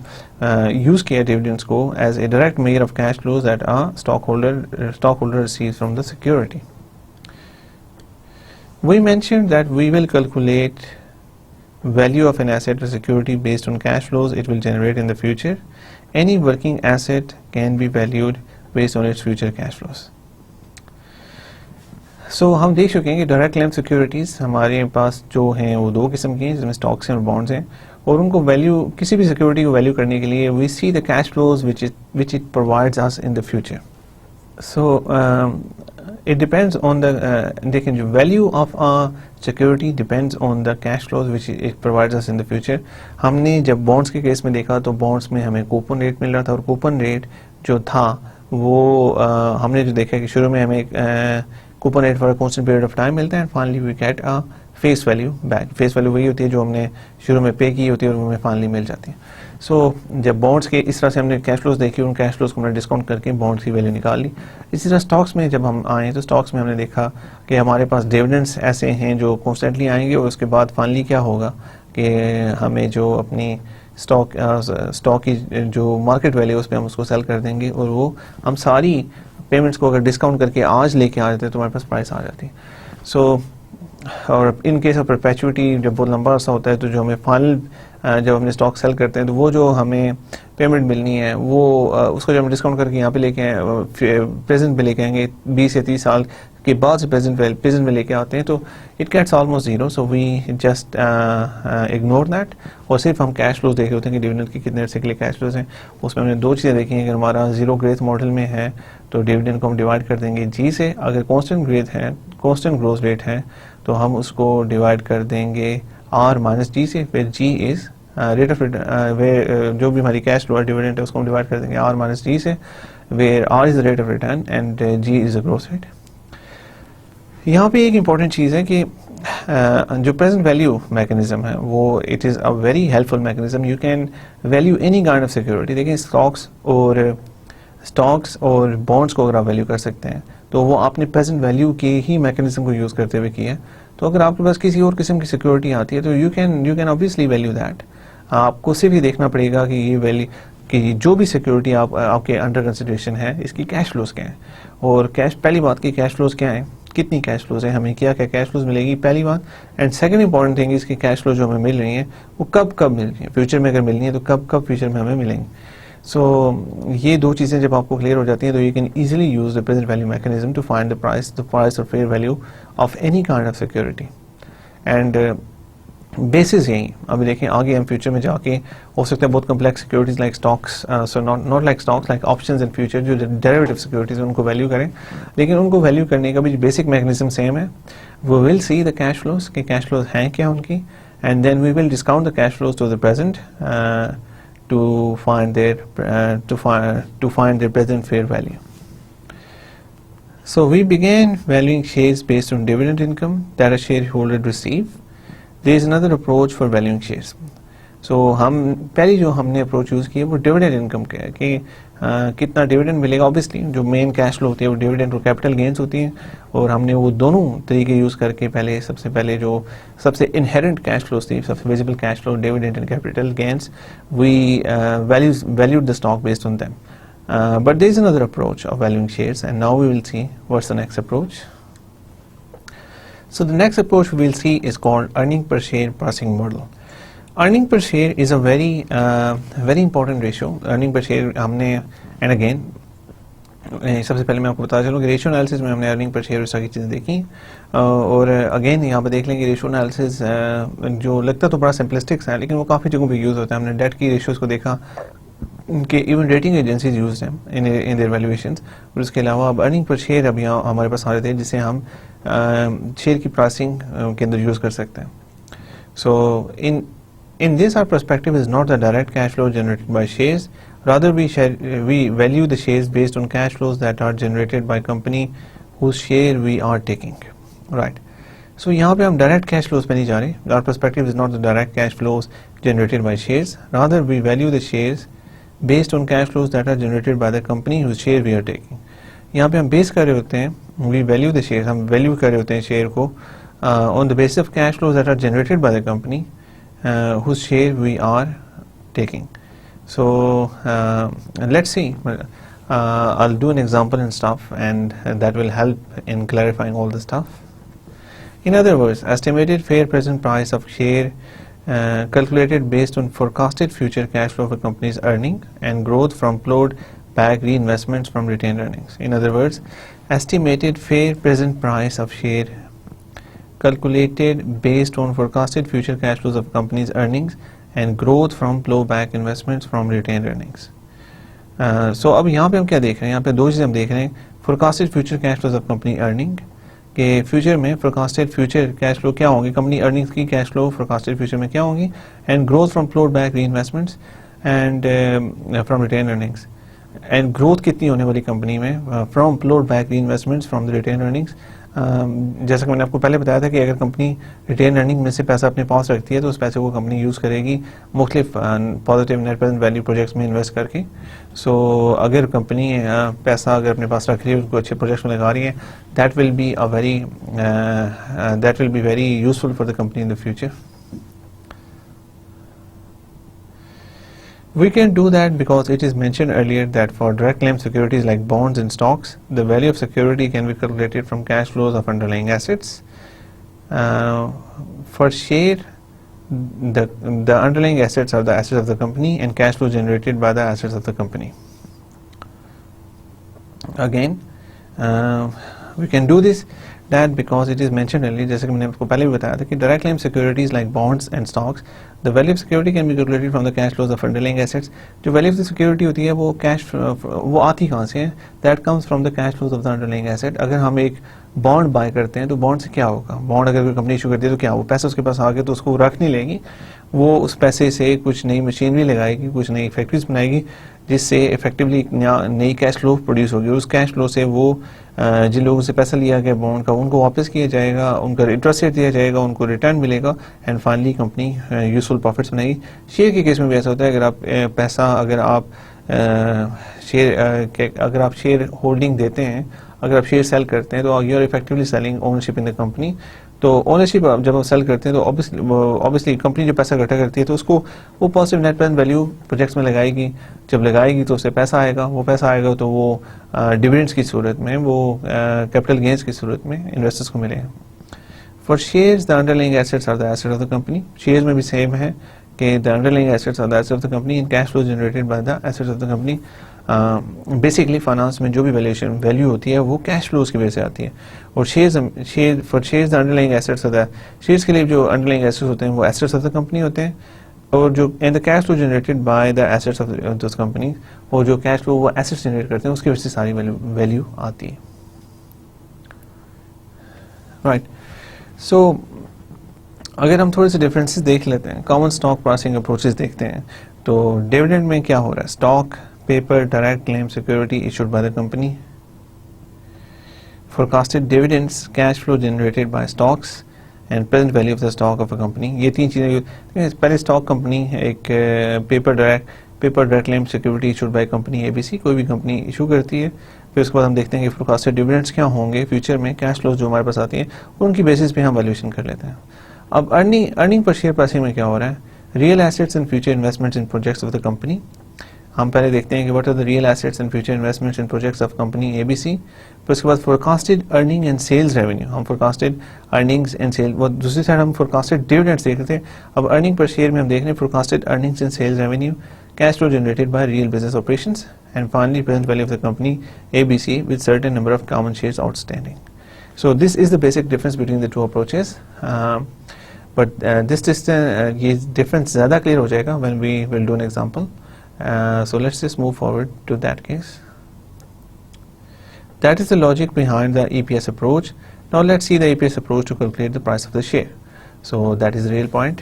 use किया dividends को as a direct measure of cash flows that a stockholder receives from the security. We mentioned that we will calculate value of an asset or security based on cash flows it will generate in the future. Any working asset can be valued based on its future cash flows. So हम देख चुके हैं कि डायरेक्ट लेम सिक्योरिटीज़ हमारे पास जो हैं वो दो किस्म की हैं, जिसमें स्टॉक्स हैं और बॉन्ड्स हैं, और उनको वैल्यू, किसी भी सिक्योरिटी को वैल्यू करने के लिए we see the cash flows which it provides us in the future. So it depends on the देखिए जो value of a security depends on the cash flows which it provides us in the future. हमने जब बॉन्ड्स के केस में देखा तो बॉन्ड्स में हमें कूपन रेट मिल रहा था, और कूपन रेट जो था वो हमने जो देखा कि शुरू में हमें coupon rate for a constant period of time मिलता है, and finally we get a face value back. Face value वही होती है जो हमने शुरू में पे की होती है और हमें फाइनली मिल जाती है। सो जब बॉन्ड्स के इस तरह से हमने कैश फ्लोज देखी, उन कैश फ्लोज को हमने डिस्काउंट करके बॉन्ड्स की वैल्यू निकाल ली। इसी तरह स्टॉक्स में जब हम आए तो स्टॉक्स में हमने देखा कि हमारे पास डिविडेंड्स ऐसे हैं जो कॉन्स्टेंटली आएंगे, और उसके बाद फाइनली क्या होगा कि हमें जो अपनी स्टॉक की जो मार्केट वैल्यू उस पर हम उसको सेल कर देंगे, और वो हम सारी पेमेंट्स को अगर डिस्काउंट करके आज लेके आ जाते हैं तो हमारे पास प्राइस आ जाती है। सो और इन केस ऑफ परपेचुइटी जब बहुत लंबा अर्सा होता है तो जो हमें फाइनल जब हमने स्टॉक सेल करते हैं तो वो जो हमें पेमेंट मिलनी है वो उसको जब हम डिस्काउंट करके यहाँ पे लेके प्रेजेंट पे लेके आएंगे 20 या 30 साल के बाद से प्रेजेंट में लेके आते हैं तो it gets almost zero. So we just ignore that, और सिर्फ हम कैश फ्लोज देख रहे होते हैं कि डिविडेंड की कितने अरसे के लिए कैश फ्लोज हैं। उसमें हमने दो चीज़ें देखी हैं, अगर हमारा जीरो ग्रोथ मॉडल में है तो डिविडेंड को हम डिवाइड कर देंगे जी से, अगर कांस्टेंट ग्रोथ रेट है तो हम उसको डिवाइड कर देंगे आर माइनस जी से, फिर जी इज रेट ऑफ रिटर्न, जो भी हमारी कैश फ्लो डिविडेंड है उसको हम डिवाइड कर देंगे आर माइनस जी से, where R is the rate of return and G is the growth rate. यहाँ पे एक इम्पॉर्टेंट चीज़ है कि जो प्रेजेंट वैल्यू मैकेनिज्म है वो it is a very helpful mechanism. You can value any kind of security. देखिए स्टॉक्स और बॉन्ड्स को अगर आप वैल्यू कर सकते हैं तो वो आपने प्रेजेंट वैल्यू के ही मैकेनिज्म को यूज़ करते हुए किया है। तो अगर आपके पास किसी और किस्म की सिक्योरिटी आती है तो you can obviously value that. आपको सिर्फ ये देखना पड़ेगा कि ये वैल्यू कि जो भी सिक्योरिटी आपके अंडर कंसिडरेशन है इसकी कैश फ्लोज क्या है, और पहली बात की कैश फ्लोज क्या है, कितनी कैश फ्लोज है, हमें क्या कैश फ्लोज मिलेगी, पहली बात। एंड सेकंड इंपॉर्टेंट थिंग इसकी कैश फ्लो जो हमें मिल रही है वो कब मिल रही है, फ्यूचर में अगर मिलनी है तो कब फ्यूचर में हमें मिलेंगी। सो ये दो चीज़ें जब आपको क्लियर हो जाती हैं तो you can easily use the present value mechanism to find the price और fair value of any kind of security. And basis यही, अभी देखें आगे हम फ्यूचर में जाके हो सकता है बहुत complex securities like stocks, so not like stocks, like options in future, जो डेरिवेटिव सिक्योरिटीज उनको वैल्यू करें, लेकिन उनको वैल्यू करने का भी बेसिक मैकेनिज्म सेम है। We will see the cash flows कि कैश फ्लोज हैं क्या उनकी, and then we will discount the cash flows to the present to find their present fair value. So we began valuing shares based on dividend income that a shareholder receive. There is another approach for valuing shares. So हम पहली जो हमने अप्रोच यूज़ की है वो डिविडेंड इनकम का है कि कितना डिविडेंड मिलेगा। ऑब्वियसली जो मेन कैश फ्लो होती है वो डिविडेंड और कैपिटल गेंस होती हैं, और हमने वो दोनों तरीके यूज़ करके सबसे पहले जो सबसे इनहेरेंट कैश फ्लोज थी, सबसे visible cash flow, dividend and capital gains, we valued the stock based on them. But there is another approach of valuing shares, and now we will see what's the next approach. So the next approach we will see is called earning per share pricing model. Earning per share is a very important ratio. Earning per share हमने एंड अगेन सबसे पहले मैं आपको बता चलूँ कि रेशियो एनालिसिस में हमने अर्निंग पर शेयर इस तरह की चीज़ें देखी, और अगेन यहाँ पे देख लेंगे रेशियो एनालिसिस जो लगता तो बड़ा सिंपलिस्टिक्स है लेकिन वो काफ़ी जगहों पे यूज़ होता है। हमने डेट की रेशियोज़ को देखा कि इवन रेटिंग एजेंसीज यूज हैं इन देयर वैल्यूएशंस, और उसके अलावा अब अर्निंग पर शेयर अभी यहाँ हमारे पास आ रहे थे जिसे हम शेयर की प्राइसिंग के अंदर यूज़ कर सकते हैं। सो In this, our perspective is not the direct cash flow generated by shares. Rather, we value the shares based on cash flows that are generated by company whose share we are taking. Right. So यहाँ पे हम direct cash flows पे नहीं जा रहे. Our perspective is not the direct cash flows generated by shares. Rather, we value the shares based on cash flows that are generated by the company whose share we are taking. यहाँ पे हम base कर रहे होते हैं, we value the shares, हम value कर रहे होते हैं share को on the basis of cash flows that are generated by the company whose share we are taking. So let's see. I'll do an example and stuff, and that will help in clarifying all the stuff. In other words, estimated fair present price of share calculated based on forecasted future cash flow of a company's earning and growth from plowed back reinvestments from retained earnings. In other words, estimated fair present price of share calculated based on forecasted future cash flows of company's earnings and growth from plowback investments from retained earnings. So अब यहाँ पे हम क्या देख रहे हैं, यहाँ पे दो चीज़ें हम देख रहे हैं, forecasted future cash flows of company earning के फ्यूचर में forecasted future cash flow क्या होंगे, कंपनी अर्निंग्स की कैश फ्लो forecasted future में क्या होंगी, and growth from plowback reinvestments and from retained earnings, and growth कितनी होने वाली कंपनी में from plowback reinvestments from the retained earnings, जैसा कि मैंने आपको पहले बताया था कि अगर कंपनी रिटेन अर्निंग में से पैसा अपने पास रखती है तो उस पैसे को कंपनी यूज़ करेगी मुख्तलिफ positive net present value projects में इन्वेस्ट करके। सो अगर कंपनी पैसा अगर अपने पास रख रही है, उसको अच्छे प्रोजेक्ट्स में लगा रही है, that will be very useful for the company in the future. We can do that because it is mentioned earlier that for direct claim securities like bonds and stocks, the value of security can be calculated from cash flows of underlying assets. For share, the underlying assets are the assets of the company and cash flow generated by the assets of the company. Again, we can do this that because it is mentioned earlier, जैसे कि मैंने आपको पहले भी बताया था कि direct claim securities like bonds and stocks, the value of security can be calculated from the cash flows of underlying assets. जो value of the security होती है वो आती कहाँ से है? That comes from the cash flows of the underlying asset. अगर हम एक बॉन्ड बाय करते हैं तो बॉन्ड से क्या होगा? बॉन्ड अगर कोई कंपनी इशू करती है तो क्या वो पैसा उसके पास आ गया तो उसको रख नहीं लेगी, वो उस पैसे से कुछ नई मशीनरी लगाएगी, कुछ नई फैक्ट्रीज बनाएगी, जिससे इफेक्टिवली नई कैश फ्लो प्रोड्यूस होगी। उस कैश फ्लो से वो जिन लोगों से पैसा लिया गया बॉन्ड का उनको वापस किया जाएगा, उनका इंटरेस्ट रेट दिया जाएगा, उनको रिटर्न मिलेगा and finally company useful profits बनाएगी। शेयर के केस में भी ऐसा होता है, अगर आप पैसा अगर आप शेयर होल्डिंग देते हैं, अगर आप शेयर सेल करते हैं तो you are effectively selling ownership in the company. तो ओनरशिप जब आप सेल करते हैं तो ऑब्वियसली कंपनी जो पैसा इकट्ठा करती है तो उसको वो positive net present value projects में लगाएगी। जब लगाएगी तो उससे पैसा आएगा, वो पैसा आएगा तो वो डिविडेंड्स की सूरत में, वो कैपिटल गेन्स की सूरत में इन्वेस्टर्स को मिलेगा। For shares the underlying assets are the asset of the company. Shares में भी सेम है कि the underlying assets are the asset of the company and cash flow generated by the assets of the company. Basically finance में जो भी वैल्यू होती है वो कैश फ्लोज की वजह से आती है। और for shares the underlying assets of the shares के लिए जो अंडरलाइंग एसेट्स होते हैं वो एसेट्स ऑफ द कंपनी होते हैं, और जो and the cash flow generated by the assets of this company, और जो कैश फ्लो वो एसेट्स जनरेट करते हैं उसकी वजह से सारी वैल्यू आती है। राइट, सो अगर हम थोड़े से डिफरेंसेस देख लेते हैं, कॉमन स्टॉक प्राइसिंग अप्रोचेस देखते हैं, तो डिविडेंड में क्या हो रहा है? Stock, paper, direct claim security issued by the company. Forecasted dividends, cash flow generated by stocks and present value of the stock of a company. ये तीन चीजें, पहले स्टॉक कंपनी, एक paper direct claim security issued by company ABC, कोई भी कंपनी इशू करती है। फिर उसके बाद हम देखते हैं कि फोरकास्टेड डिविडेंड्स क्या होंगे फ्यूचर में, कैश फ्लोज जो हमारे पास आती हैं उनकी बेसिस पे हम वैल्यूएशन कर लेते हैं। अब अर्निंग पर शेयर प्राइसिंग में क्या हो रहा है? Real assets and future investments in projects of the company. हम पहले देखते हैं कि what are the real assets and future investments in projects of company ABC। फिर उसके बाद forecasted earning and sales revenue, हम फोरकास्टेड अर्निंग्स एंड सेल, वो दूसरी साइड हम फोरकास्टेड डिविडेंड्स देख रहे थे। अब अर्निंग पर शेयर में हम देख रहे हैं forecasted earnings and sales revenue, cash flow generated by real business operations and finally present value of the company ABC with certain number of common shares outstanding. So this is the basic difference between the two approaches, but ये डिफरेंस ज़्यादा क्लियर हो जाएगा when we will do an example. So let's just move forward to that case. That is the logic behind the EPS approach. Now let's see the EPS approach to calculate the price of the share. So that is the real point.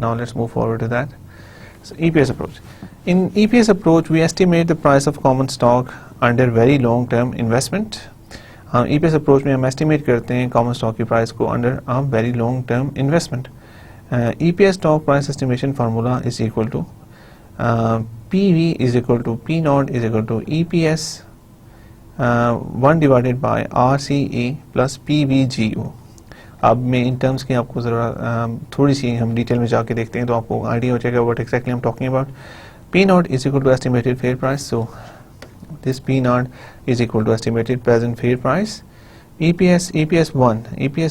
Now let's move forward to that. So EPS approach. In EPS approach, we estimate the price of common stock under very long-term investment. EPS approach में हम estimate करते हैं common stock की price को under a very long-term investment. EPS stock price estimation formula is equal to PV is equal to P naught is equal to EPS 1 divided by RCE plus PVGO। अब मैं इन टर्म्स की आपको ज़रा थोड़ी सी हम डिटेल में जाके देखते हैं तो आपको आइडिया हो जाएगा what exactly I am talking about. P naught is equal to estimated fair price, so this P naught is equal to estimated present fair price। EPS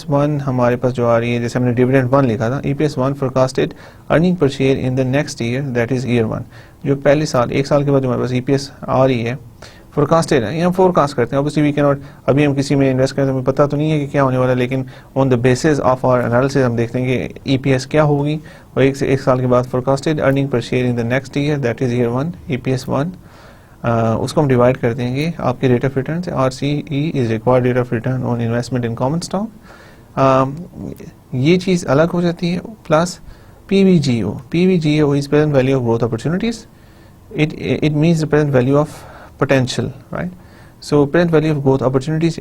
1 हमारे पास जो आ रही है, जैसे हमने डिविडेंड 1 लिखा था, EPS 1 forecasted earning per share in the next year, that is year 1। जो पहले साल, एक साल के बाद जो हमारे पास EPS आ रही है फोरकास्टेड है, ये हम फोरकास्ट करते हैं। ऑब्वियसली वी कैन नॉट, अभी हम किसी में इन्वेस्ट करें तो हमें पता तो नहीं है कि क्या होने वाला है, लेकिन on the basis of our analysis हम देखते हैं कि EPS क्या होगी, और एक साल के बाद forecasted earning per share in the next year, that is year 1, EPS 1। उसको हम डिवाइड कर देंगे आपके रेट ऑफ रिटर्न से। RCE is required rate of return on investment in common stock, ये चीज़ अलग हो जाती है, plus PVGO is present value of growth opportunities, it means the present value of potential, right? So present value of growth opportunities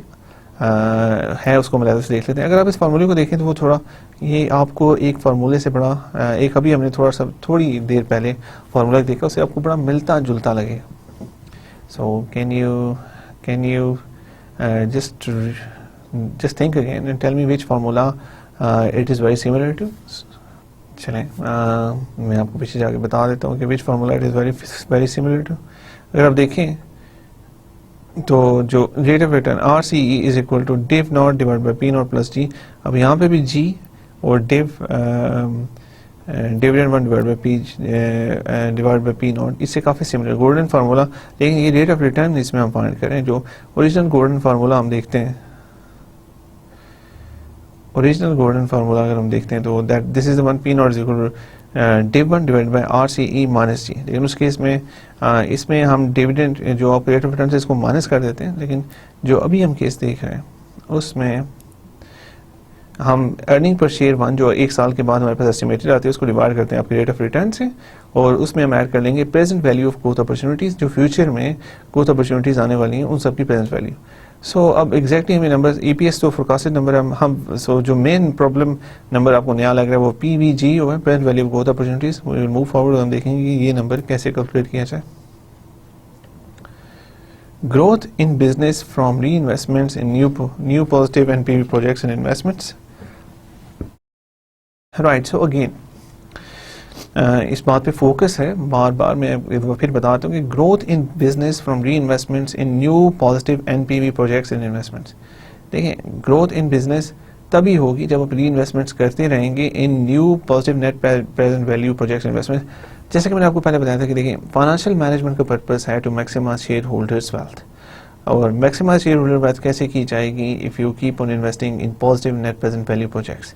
है उसको मिलाते से देख लेते हैं। अगर आप इस फार्मूले को देखें तो वो थोड़ा, ये आपको एक फार्मूले से बड़ा एक अभी हमने थोड़ी देर पहले फार्मूला देखा, उससे आपको बड़ा मिलता जुलता लगेगा। So can you just think again and tell me which formula it is very similar to. चलें मैं आपको पीछे जाके बता देता हूँ कि which formula it is very similar to. अगर आप देखें तो जो rate of return RCE is equal to div not divide by P not plus G, अब यहाँ पे भी G और dividend 1 divide by P divide by P not, इससे काफ़ी सिमिलर गोल्डन फार्मूला। लेकिन ये रेट ऑफ रिटर्न इसमें हम फाइंड करें, जो ओरिजिनल गोल्डन फार्मूला हम देखते हैं, ओरिजिनल गोल्डन फार्मूला अगर हम देखते हैं तो that this is the one P not is equal to div 1 divide by RCE minus G। लेकिन उस केस में इसमें हम डिविडेंड जो आप रेट ऑफ रिटर्न से इसको माइनस कर देते हैं, लेकिन जो अभी हम केस देख रहे हैं उसमें हम अर्निंग पर शेयर 1 जो एक साल के बाद हमारे पास एस्टिमेटेड आती है उसको डिवाइड करते हैं आपके रेट ऑफ रिटर्न से, और उसमें हम ऐड कर लेंगे present value of growth opportunities, जो फ्यूचर में ग्रोथ अपॉर्चुनिटीज़ आने वाली हैं उन सब की प्रेजेंट वैल्यू। सो अब एग्जैक्टली हमें नंबर EPS तो फोरकास्टेड नंबर हम सो जो मेन प्रॉब्लम नंबर आपको नया लग रहा है वो PVG हो है, present value of growth opportunities. Move forward हम देखेंगे ये नंबर कैसे कैलकुलेट किया जाए। Growth in business from reinvestments in new positive NPV projects and investments. Right, so again इस बात पे फोकस है, बार बार मैं एक बार फिर बताता हूँ कि growth in business from reinvestments in new positive NPV projects and investments. देखें, ग्रोथ इन बिजनेस तभी होगी जब आप री इन्वेस्टमेंट्स करते रहेंगे in new positive net present value projects investments. जैसे कि मैंने आपको पहले बताया था कि देखिए फाइनेंशियल मैनेजमेंट का पर्पस है to maximise shareholders wealth, और मैक्सिमाइज शेयर होल्डर वेल्थ कैसे की जाएगी? If you keep on investing in positive net present value projects.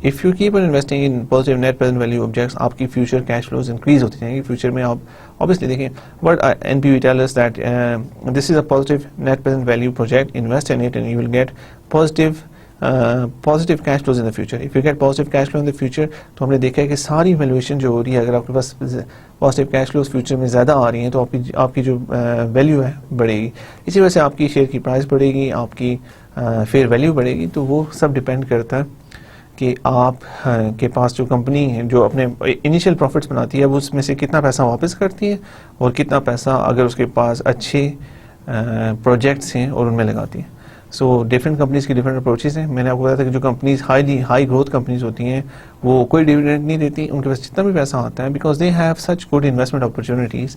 If you keep on investing in positive net present value objects, आपकी फ्यूचर कैश फ्लोज इंक्रीज होती जाएंगी। फ्यूचर में आप ऑब्वियसली देखें but NPV tell us that this is a positive net present value project, invest in it and you will get positive cash flows in the future. If you get positive cash flow in the future, तो हमने देखा है कि सारी वैल्यूएशन जो हो रही है, अगर आपके पास पॉजिटिव कैश फ्लोज फ्यूचर में ज़्यादा आ रही हैं तो आपकी जो वैल्यू है बढ़ेगी। इसी वजह से आपकी शेयर की प्राइस बढ़ेगी, आपकी फेयर वैल्यू बढ़ेगी। तो वो सब डिपेंड करता है कि आप के पास जो कंपनी है जो अपने इनिशियल प्रॉफिट्स बनाती है वो उसमें से कितना पैसा वापस करती है और कितना पैसा अगर उसके पास अच्छे प्रोजेक्ट्स हैं और उनमें लगाती है। सो डिफरेंट कंपनीज की डिफरेंट अप्रोचेस हैं। मैंने आपको बताया था कि जो कंपनीज हाई ग्रोथ कंपनीज होती हैं वो कोई डिविडेंड नहीं देती, उनके पास जितना भी पैसा आता है because they have such good investment opportunities,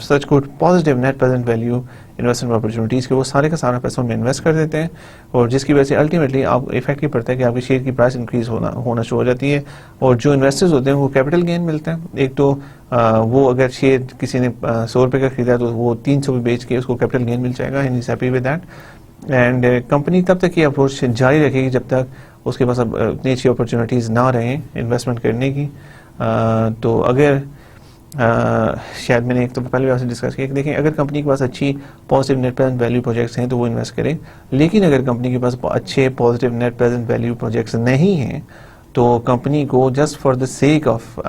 such good positive net present value investment opportunities के वो सारे का सारा पैसा उनमें इन्वेस्ट कर देते हैं, और जिसकी वजह से अल्टीमेटली आप इफेक्ट ये पड़ता है कि आपकी शेयर की प्राइस इंक्रीज होना शुरू हो जाती है, और जो इन्वेस्टर्स होते हैं वो कैपिटल गेन मिलता है। एक तो वो अगर शेयर किसी ने 100 रुपये का खरीदा तो वो 300 में बेच के उसको कैपिटल गेन मिल जाएगा, and is happy with that. And company तब तक ये अप्रोच जारी रखेगी जब तक उसके पास अब इतनी अच्छी अपॉर्चुनिटीज़ ना रहें इन्वेस्टमेंट करने की। तो अगर शायद मैंने एक तो पहले भी आपसे डिस्कस किया कि देखें अगर कंपनी के पास अच्छी positive net present value projects हैं तो वो इन्वेस्ट करें, लेकिन अगर कंपनी के पास अच्छे positive net present value projects नहीं हैं तो कंपनी को just for the sake of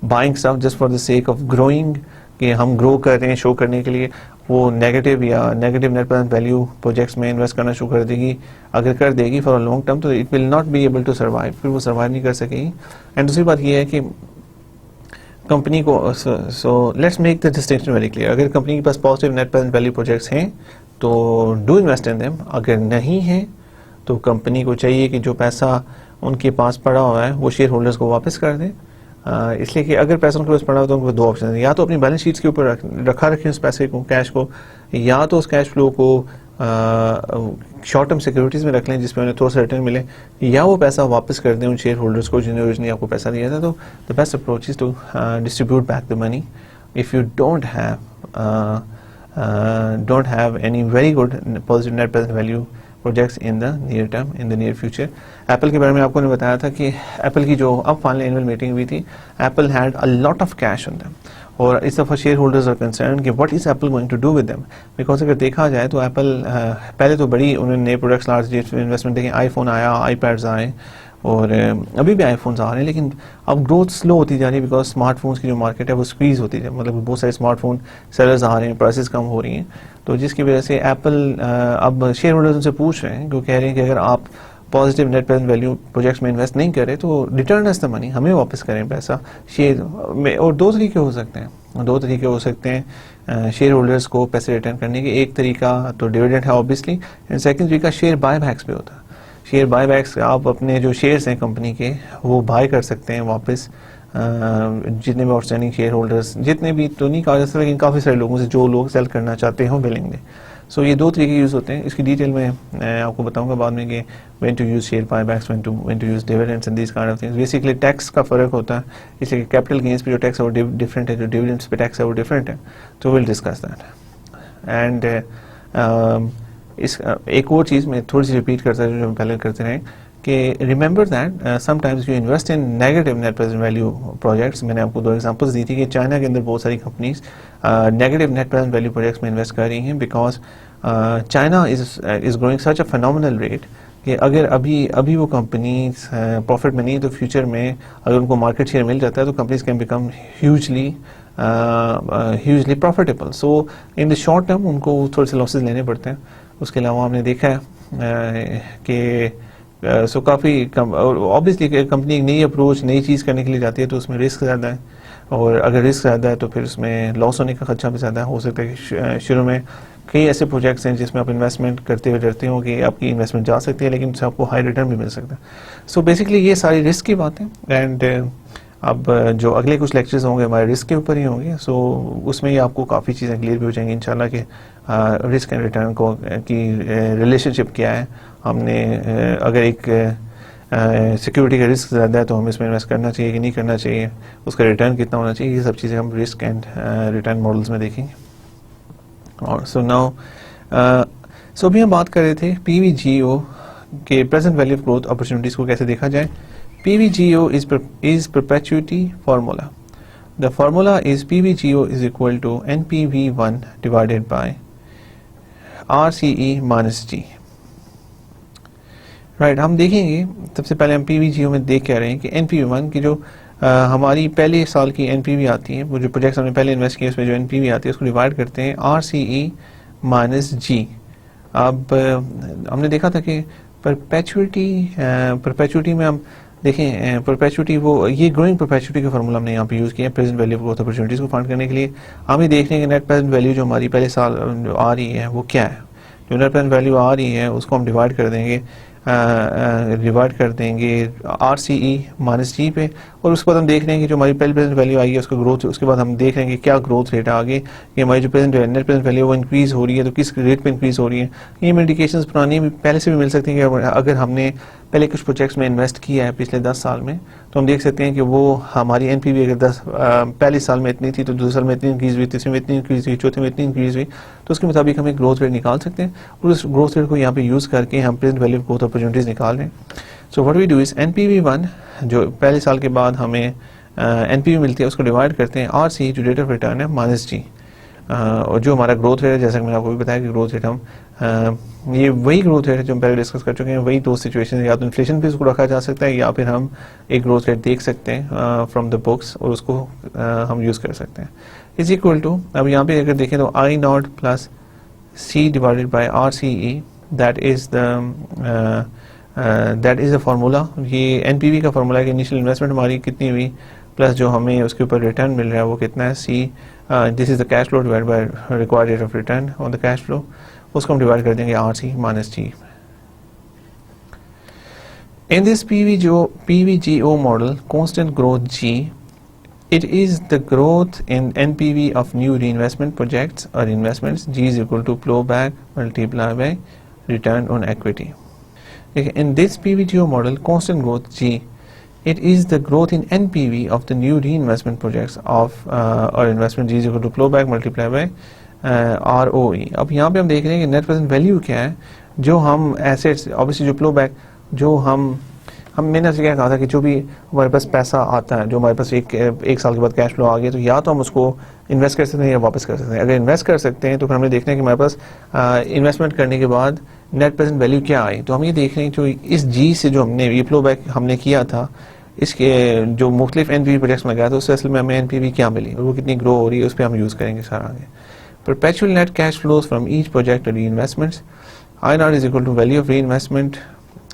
buying stuff, just for the sake of growing, कि हम ग्रो कर रहे हैं शो करने के लिए, वो negative net present value projects में इन्वेस्ट करना शुरू कर देगी। अगर कर देगी फॉर अ लॉन्ग टर्म तो it will not be able to survive, फिर वो सर्वाइव नहीं कर सकेगी। एंड दूसरी बात ये है कि कंपनी को so let's make the distinction very clear. अगर कंपनी के पास positive net present value projects हैं तो डू इन्वेस्ट इन देम, अगर नहीं है तो कंपनी को चाहिए कि जो पैसा उनके पास पड़ा हुआ है वो शेयर होल्डर्स को वापस कर दें। इसलिए कि अगर पैसा उनके पास पड़ा हो तो उनको 2 ऑप्शन है, या तो अपनी बैलेंस शीट्स के ऊपर रखा रखें उस पैसे को, कैश को, या तो उस कैश फ्लो को शॉर्ट टर्म सिक्योरिटीज़ में रख लें जिसमें उन्हें थोड़ा सा रिटर्न मिले, या वो पैसा वापस कर दें उन शेयर होल्डर्स को जिन्होंने ओरिजिनली आपको पैसा दिया था। तो the best approach is to distribute back the money if you don't have any very good positive net present value projects in the near term, in the near future. Apple के बारे में आपको ने बताया था कि एप्पल की जो अब फाइनल एनुअल मीटिंग हुई थी, Apple had a lot of cash on them, और इस दफ़ा शेयर होल्डर्स आर कंसर्न कि what is Apple going to do with them. Because अगर देखा जाए तो एप्पल पहले तो बड़ी उन्होंने नए प्रोडक्ट्स लार्ज इन्वेस्टमेंट देखें, आईफोन आया, आईपैड्स आए, और अभी भी आईफोन्स आ रहे हैं, लेकिन अब ग्रोथ स्लो होती जा रही है बिकॉज स्मार्टफोन्स की जो मार्केट है वो स्क्वीज होती है, मतलब बहुत सारे स्मार्टफोन सेलर्स आ रहे हैं, प्राइसेस कम हो रही हैं, तो जिसकी वजह से एप्पल अब शेयर होल्डर्स उनसे पूछ रहे हैं, क्योंकि कह रहे हैं कि अगर आप positive net present value projects में इन्वेस्ट नहीं करें तो रिटर्न एज द मनी, हमें वापस करें पैसा शेयर में। और दो तरीके हो सकते हैं शेयर होल्डर्स को पैसे रिटर्न करने के। एक तरीका तो डिविडेंड है ऑब्वियसली, एंड सेकंड तरीका शेयर बायबैक्स पे होता है। शेयर बायबैक्स आप अपने जो शेयर्स हैं कंपनी के वो बाय कर सकते हैं वापस, जितने भी आउटस्टैंडिंग शेयर होल्डर्स, जितने भी तो नहीं कहा जा सकता लेकिन काफ़ी सारे लोगों से जो लोग सेल करना चाहते हो बिलिंग। सो ये दो तरीके यूज़ होते हैं। इसकी डिटेल में आपको बताऊंगा बाद में कि when to use share buybacks, when to use dividends and this kind of things. Basically tax का फ़र्क होता है, इसलिए कैपिटल गेन्स पे जो टैक्स है वो डिफरेंट है, जो डिविडेंड्स पे टैक्स है वो डिफरेंट है। तो विल डिस्कस दैट। एंड एक और चीज़ मैं थोड़ी सी रिपीट करता हूँ जो हम पहले करते रहे, कि remember that sometimes you invest in negative net present value projects. मैंने आपको दो एग्जांपल्स दी थी कि चाइना के अंदर बहुत सारी companies negative net present value projects में इन्वेस्ट कर रही हैं because China is growing such a phenomenal rate कि अगर अभी वो कंपनीज प्रॉफिट में नहीं है तो फ्यूचर में अगर उनको मार्केट शेयर मिल जाता है तो companies can become hugely profitable. So in the short term उनको थोड़े से लॉसेज लेने पड़ते हैं। उसके अलावा हमने देखा है कि सो काफ़ी ऑब्वियसली कंपनी एक नई अप्रोच नई चीज़ करने के लिए जाती है तो उसमें रिस्क ज़्यादा है, और अगर रिस्क ज़्यादा है तो फिर उसमें लॉस होने का खर्चा भी ज़्यादा हो सकता है कि शुरू में कई ऐसे प्रोजेक्ट्स हैं जिसमें आप इन्वेस्टमेंट करते हुए डरते हो कि आपकी इन्वेस्टमेंट जा सकती है लेकिन उससे आपको हाई रिटर्न भी मिल सकता है। सो बेसिकली ये सारी रिस्क की बातें। एंड अब जो अगले कुछ लेक्चर्स होंगे हमारे रिस्क के ऊपर ही होंगे। सो उसमें ही आपको काफ़ी चीज़ें क्लियर भी हो जाएंगी इंशाल्लाह कि रिस्क एंड रिटर्न को की रिलेशनशिप क्या है। हमने अगर एक सिक्योरिटी का रिस्क ज़्यादा है तो हमें इसमें इन्वेस्ट करना चाहिए कि नहीं करना चाहिए, उसका रिटर्न कितना होना चाहिए, ये सब चीज़ें हम रिस्क एंड रिटर्न मॉडल्स में देखेंगे। और सो नाउ अभी हम बात कर रहे थे PVGO के present value of growth opportunities को कैसे देखा जाए। PVGO is perpetuity formula. The formula is PVGO is equal to NPV1 divided by RCE minus G. Right हम देखेंगे सबसे पहले हम PVGO में देख के रहे हैं कि NPV1 की जो हमारी पहले साल की NPV आती है, वो जो प्रोजेक्ट्स हमने पहले इन्वेस्ट किए उसमें जो NPV आती है उसको डिवाइड करते हैं RCE माइनस G। अब हमने देखा था कि परपेचुटी में हम देखें परपेचुटी वो ये ग्रोइंग परपेचुटी का फार्मूला हमने यहाँ पे यूज़ किया present value of growth opportunities को फाइंड करने के लिए। हम ये देख रहे हैं कि नेट प्रेजेंट वैल्यू जो हमारी पहले साल आ रही है वो क्या है। जो नेट प्रेजेंट वैल्यू आ रही है उसको हम डिवाइड कर देंगे RCE माइनस G पे, और उसके बाद हम देख रहे हैं कि जो हमारी पहले प्रेजेंट वैल्यू आई है उसका ग्रोथ, उसके बाद हम देख रहे हैं कि क्या ग्रोथ रेट है आगे, कि हमारी जो नेट प्रेजेंट वैल्यू वो इंक्रीज़ हो रही है तो किस रेट पे इंक्रीज़ हो रही है। ये इंडिकेशंस पुरानी पहले से भी मिल सकती हैं कि अगर हमने पहले कुछ प्रोजेक्ट्स में इन्वेस्ट किया है पिछले 10 साल में तो हम देख सकते हैं कि वो हमारी NPV अगर पहले साल में इतनी थी तो दूसरे साल में इतनी इंक्रीज़ हुई, तीसरे में इतनी इंक्रीज़ हुई, चौथे में इतनी इंक्रीज़ हुई, तो उसके मुताबिक हम एक ग्रोथ रेट निकाल सकते हैं और उस ग्रोथ रेट को यहाँ पे यूज़ करके हम present value of growth opportunities निकाल रहे हैं। So what we do is NPV1 जो पहले साल के बाद हमें NPV मिलती है उसको डिवाइड करते हैं RCE जो रेट ऑफ रिटर्न है माइनस G, और जो हमारा ग्रोथ रेट है जैसा कि मैंने आपको भी बताया कि ग्रोथ रेट हम ये वही ग्रोथ रेट है जो हम पहले डिस्कस कर चुके हैं। वही दो सिचुएशन, या तो इन्फ्लेशन पे उसको रखा जा सकता है या फिर हम एक ग्रोथ रेट देख सकते हैं फ्रॉम द बुक्स और उसको हम यूज़ कर सकते हैं। इज इक्वल टू, अब यहाँ पे अगर देखें तो I0 plus C divided by RCE that is the formula. ये NPV का फार्मूला है कि इनिशियल इन्वेस्टमेंट हमारी कितनी हुई प्लस जो हमें उसके ऊपर रिटर्न मिल रहा है वो कितना है। C this is the cash flow divide by required rate of return on the cash flow, उसको हम डिवाइड कर देंगे RC minus G। In this PVGO model, constant growth G, it is the growth in NPV of new reinvestment projects or investments. G is equal to flowback multiplied by return on equity. In this PVGO model, constant growth G, it is the growth in NPV of the new reinvestment projects of or investment G is equal to flowback multiplied by ROE। अब यहाँ पे हम देख रहे हैं कि नेट प्रेजेंट वैल्यू क्या है जो हम एसेट्स, ऑब्वियसली जो फ्लोबैक जो मैंने आपसे क्या कहा था कि जो भी हमारे पास पैसा आता है, जो हमारे पास एक साल के बाद कैश फ्लो आ गया तो या तो हम उसको इन्वेस्ट कर सकते हैं या वापस कर सकते हैं। अगर इन्वेस्ट कर सकते हैं तो फिर हमने देखना है कि हमारे पास इन्वेस्टमेंट करने के बाद नेट प्रेजेंट वैल्यू क्या आई, तो हम ये देख रहे हैं जो इस जी से जो हमने ये फ्लो बैक हमने किया था, इसके जो मुख्तलिफ एनपीवी प्रोजेक्ट्स में गया था उससे असल में हमें एनपीवी क्या मिली और वो कितनी ग्रो हो रही है, उस पर हम यूज़ करेंगे सारा आगे. Perpetual net cash flows from each project और reinvestments. I not is equal to value of reinvestment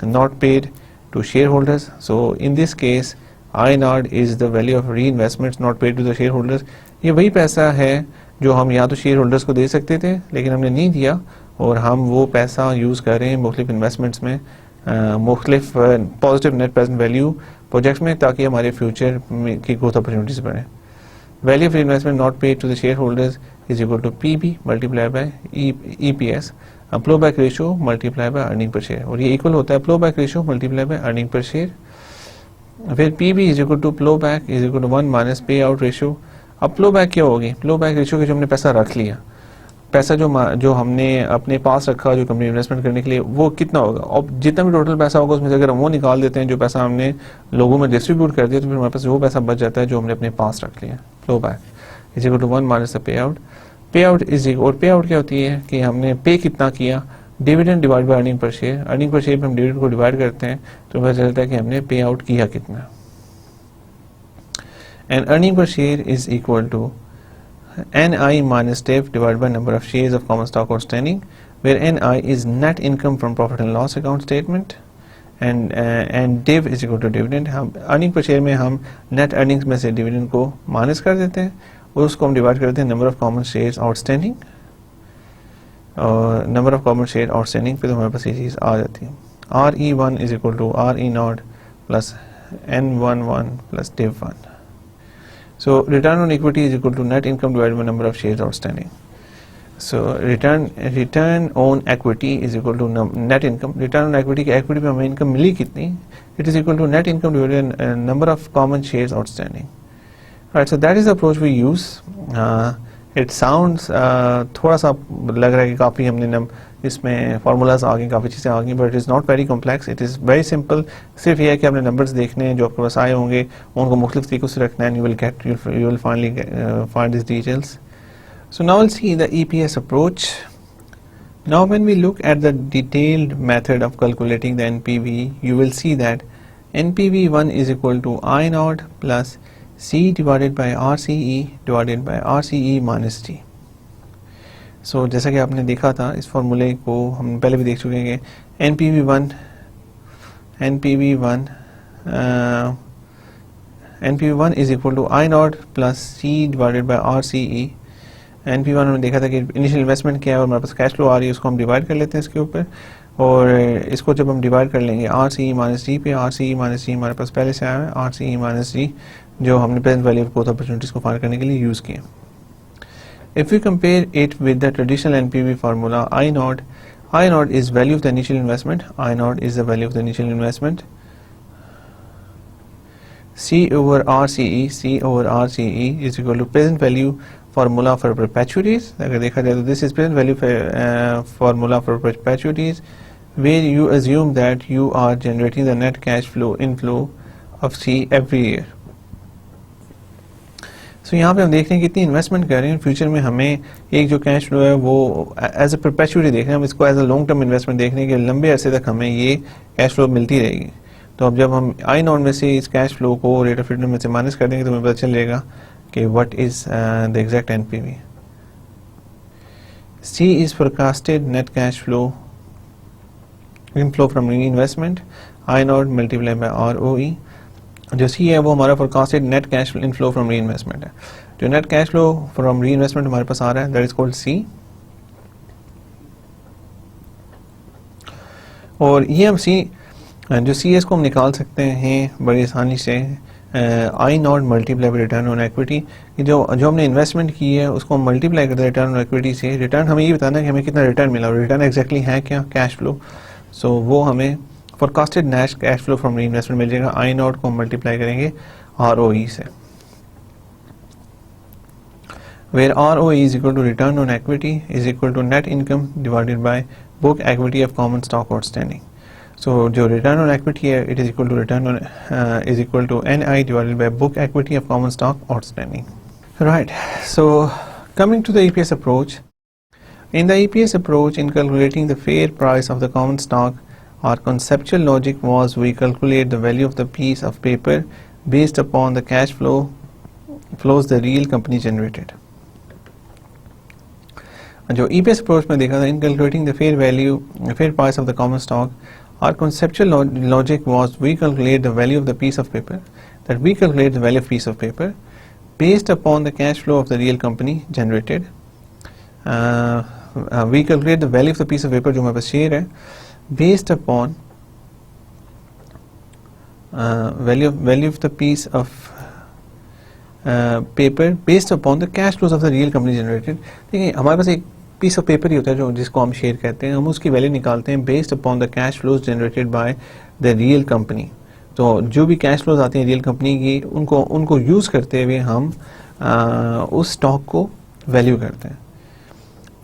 not paid to shareholders. So in this case I not is the value of reinvestments not paid to the shareholders. ये वही पैसा है जो हम या तो शेयर होल्डर्स को दे सकते थे लेकिन हमने नहीं दिया, और हम वो पैसा यूज़ कर रहे हैं मुख्तलिफ इन्वेस्टमेंट्स में, मुख्तलिफ positive net present value projects में, ताकि हमारे फ्यूचर की ग्रोथ अपॉर्चुनिटीज बढ़े. Value of investment not paid to the shareholders is equal to PB multiply by EPS, flow back ratio multiply by earning per share, और ये इक्वल होता है flow back ratio multiply by earning per share. फिर PB is equal to flow back is equal to 1 minus पे आउट रेशियो. अब फ्लो बैक क्या होगी, फ्लो बैक रेशियो के जो हमने पैसा रख लिया, पैसा जो हमने अपने पास रखा जो कंपनी इन्वेस्टमेंट करने के लिए, वो कितना होगा, और जितना भी टोटल पैसा होगा उसमें से अगर हम वो निकाल देते हैं जो पैसा हमने लोगों में डिस्ट्रीब्यूट कर दिया, तो फिर हमारे पास वो पैसा बच जाता है जो हमने अपने पास रख लिया. Flow back is equal to 1 minus the pay out. Pay out is equal, और पे आउट क्या होती है कि हमने पे कितना किया, dividend divide by earning per share. Earning per share पर हम डिविडेंड को डिवाइड करते हैं तो पता चलता है कि हमने पे आउट किया कितना. And earning per share is equal to NI minus div divided by number of shares of common stock outstanding, where NI is net income from profit and loss account statement and div is equal to dividend. हम अर्निंग पर शेयर में हम नेट अर्निंग्स में से डिविडेंड को माइनस कर देते हैं और उसको हम डिवाइड करते हैं number of common shares outstanding, और number of common share outstanding पे तो हमारे पास ये चीज़ आ जाती है. RE1 is equal to RE0 plus N11 plus div 1. So return on equity is equal to net income divided by number of shares outstanding. So return on equity is equal to net income. Return on equity की equity पे हमें income मिली कितनी? It is equal to net income divided by number of common shares outstanding. Right. So that is the approach we use. It sounds थोड़ा सा लग रहा है कि काफ़ी हमने इसमें फार्मूलाज आ गए, काफ़ी चीज़ें आ गई, but it is not very complex. It is very simple. सिर्फ ये है कि आपने नंबर्स देखने हैं जो आपके पास आए होंगे, उनको मुख्तलिफ तरीक़ों से रखना है. You will finally find these details. So now we'll see the EPS approach. Now when we look at the detailed method of calculating the NPV, you will see that NPV1 is equal to I naught plus C divided by RCE divided by RCE minus T. So जैसा कि आपने देखा था, इस फॉर्मूले को हम पहले भी देख चुके हैं कि NPV1 is equal to I naught plus C divided by RCE. NPV1 हमने देखा था कि इनिशियल इन्वेस्टमेंट क्या है और हमारे पास कैश फ्लो आ रही है, उसको हम डिवाइड कर लेते हैं इसके ऊपर, और इसको जब हम डिवाइड कर लेंगे RCE माइनस G पे, RCE माइनस G हमारे पास पहले से आया है, RCE माइनस G जो हमने present value of growth opportunities को फाइंड करने के लिए यूज़ किया. If we compare it with the traditional NPV formula, I naught is value of the initial investment. I naught is the value of the initial investment. C over RCE is equal to present value formula for perpetuities. अगर देखा जाए तो this is present value formula for perpetuities, where you assume that you are generating the net cash flow inflow of C every year. सो यहाँ पे हम देख रहे हैं कितनी इन्वेस्टमेंट कर रहे हैं, फ्यूचर में हमें एक जो कैश फ्लो है वो एज ए परपेचुअली देख रहे हैं, हम इसको as a long term investment देख रहे हैं कि लंबे अरसे तक हमें ये कैश फ्लो मिलती रहेगी. तो अब जब हम आई नॉट में से इस कैश फ्लो को रेट ऑफ रिटर्न में से माइनस कर देंगे तो हमें पता चलेगा कि what is the exact NPV. C is forecasted net cash flow inflow from reinvestment, I nought multiply by ROE. जो सी है वो हमारा forecasted net cash inflow from reinvestment है. जो net cash flow from reinvestment हमारे पास आ रहा है दैट इज कॉल्ड सी, और ये हम सी जो सी एस को हम निकाल सकते हैं बड़ी आसानी से I nought multiply by return on equity. जो हमने इन्वेस्टमेंट की है उसको हम मल्टीप्लाई करते हैं रिटर्न ऑन इक्विटी से. रिटर्न हमें ये बताना है कि हमें कितना रिटर्न मिला, और रिटर्न एग्जैक्टली है क्या, कैश फ्लो. सो वो हमें forecasted net cash flow from री इन्वेस्टमेंट मिल जाएगा. आई नॉट को हम मल्टीप्लाई करेंगे ROE से, where ROE is equal to return on equity is equal to net income divided by book equity of common stock outstanding. So जो return on equity है it is equal to return on is equal to NI divided by book equity of common stock outstanding. Right. So coming to the EPS approach, In the EPS approach, in calculating the fair price of the common stock, our conceptual logic was we calculate the value of the piece of paper based upon the cash flows the real company generated. जो EPS approach में देखा था, in calculating the fair price of the common stock, our conceptual logic was we calculate the value of the piece of paper, based upon the cash flow of the real company generated. We calculate the value of the piece of paper जो हमारे पास शेयर है, based upon value of the piece of paper based upon the cash flows of the real company generated. देखिए हमारे पास एक पीस ऑफ पेपर ही होता है जो जिसको हम शेयर कहते हैं, हम उसकी वैल्यू निकालते हैं based upon the cash flows generated by the real company. तो जो भी कैश फ्लोज आती हैं रियल कंपनी की उनको यूज़ करते हुए हम उस स्टॉक को वैल्यू करते हैं.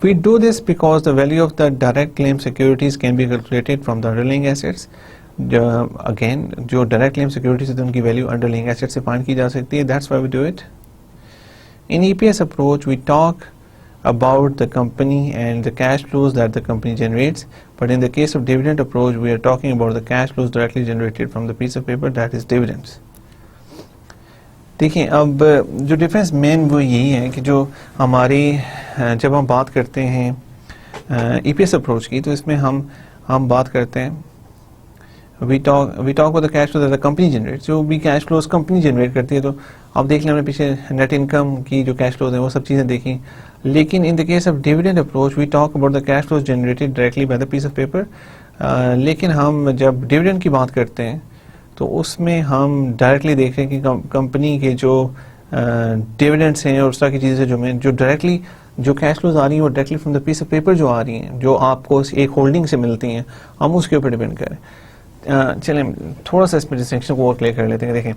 We do this because the value of the direct claim securities can be calculated from the underlying assets. Again, जो direct claim securities है उनकी value underlying assets से find की जा सकती है. That's why we do it. In EPS approach, we talk about the company and the cash flows that the company generates. But in the case of dividend approach, we are talking about the cash flows directly generated from the piece of paper, that is dividends. देखिए अब जो डिफरेंस मेन वो यही है कि जो हमारी जब हम बात करते हैं ईपीएस अप्रोच की, तो इसमें हम बात करते हैं we talk about the cash flow that the company generate. जो भी कैश फ्लोज कंपनी जनरेट करती है, तो आप देख लें हमने पीछे नेट इनकम की जो कैश फ्लोज हैं वो सब चीज़ें देखी. लेकिन in the case of dividend approach we talk about the cash flows generated directly by the piece of paper. लेकिन हम जब डिविडेंड की बात करते हैं तो उसमें हम डायरेक्टली देख रहे हैं कि कंपनी के जो डिविडेंड्स हैं और उस तरह की चीज़ें जो डायरेक्टली जो कैश फ्लोज आ रही हैं वो directly from the piece of paper जो आ रही हैं, जो आपको एक होल्डिंग से मिलती हैं, हम उसके ऊपर डिपेंड करें. चलें थोड़ा सा इसमें डिस्टिंक्शन को और क्लियर कर लेते हैं. देखें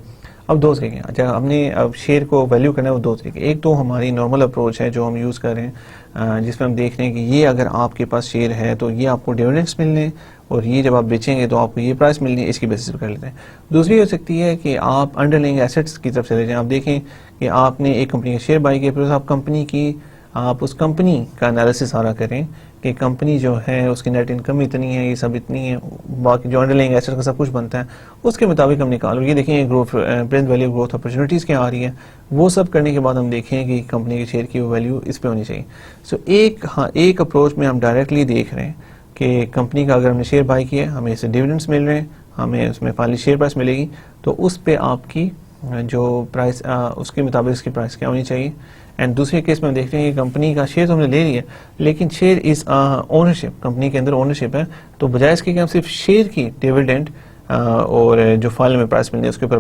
अब दो तरीके हैं जब हमने अब शेयर को वैल्यू करना है, वो दो तरीके. एक तो हमारी नॉर्मल अप्रोच है जो हम यूज़ कर रहे हैं, जिसमें हम देख रहे हैं कि ये अगर आपके पास शेयर है तो ये आपको डिविडेंड्स मिलने और ये जब आप बेचेंगे तो आपको ये प्राइस मिलनी है, इसकी बेसिस पर कर लेते हैं. दूसरी हो सकती है कि आप अंडरलाइंग एसेट्स की तरफ चले जाएं. आप देखें कि आपने एक कंपनी का शेयर बाई किया, फिर आप उस कंपनी का एनालिसिस सारा करें कि कंपनी जो है उसकी नेट इनकम इतनी है, ये सब इतनी है, बाकी जो अंडरलाइंग एसेट्स का सब कुछ बनता है उसके मुताबिक हम निकालो. ये देखें growth present value growth opportunities क्या आ रही है, वो सब करने के बाद हम देखें कि कंपनी के शेयर की वो वैल्यू इस पर होनी चाहिए. सो एक अप्रोच में हम डायरेक्टली देख रहे हैं कि कंपनी का अगर हमने शेयर बाई किया, हमें इससे डिविडेंड्स मिल रहे हैं, हमें उसमें फाइनली शेयर प्राइस मिलेगी, तो उस पर आपकी जो प्राइस उसके मुताबिक उसकी प्राइस क्या होनी चाहिए. एंड दूसरे केस में हम देखते हैं कि कंपनी का शेयर तो हमने ले लिया, लेकिन शेयर इज ओनरशिप, कंपनी के अंदर ओनरशिप है, तो बजाय इसके कि हम सिर्फ शेयर की डिविडेंड और जो फाइनल में प्राइस मिलनी है उसके ऊपर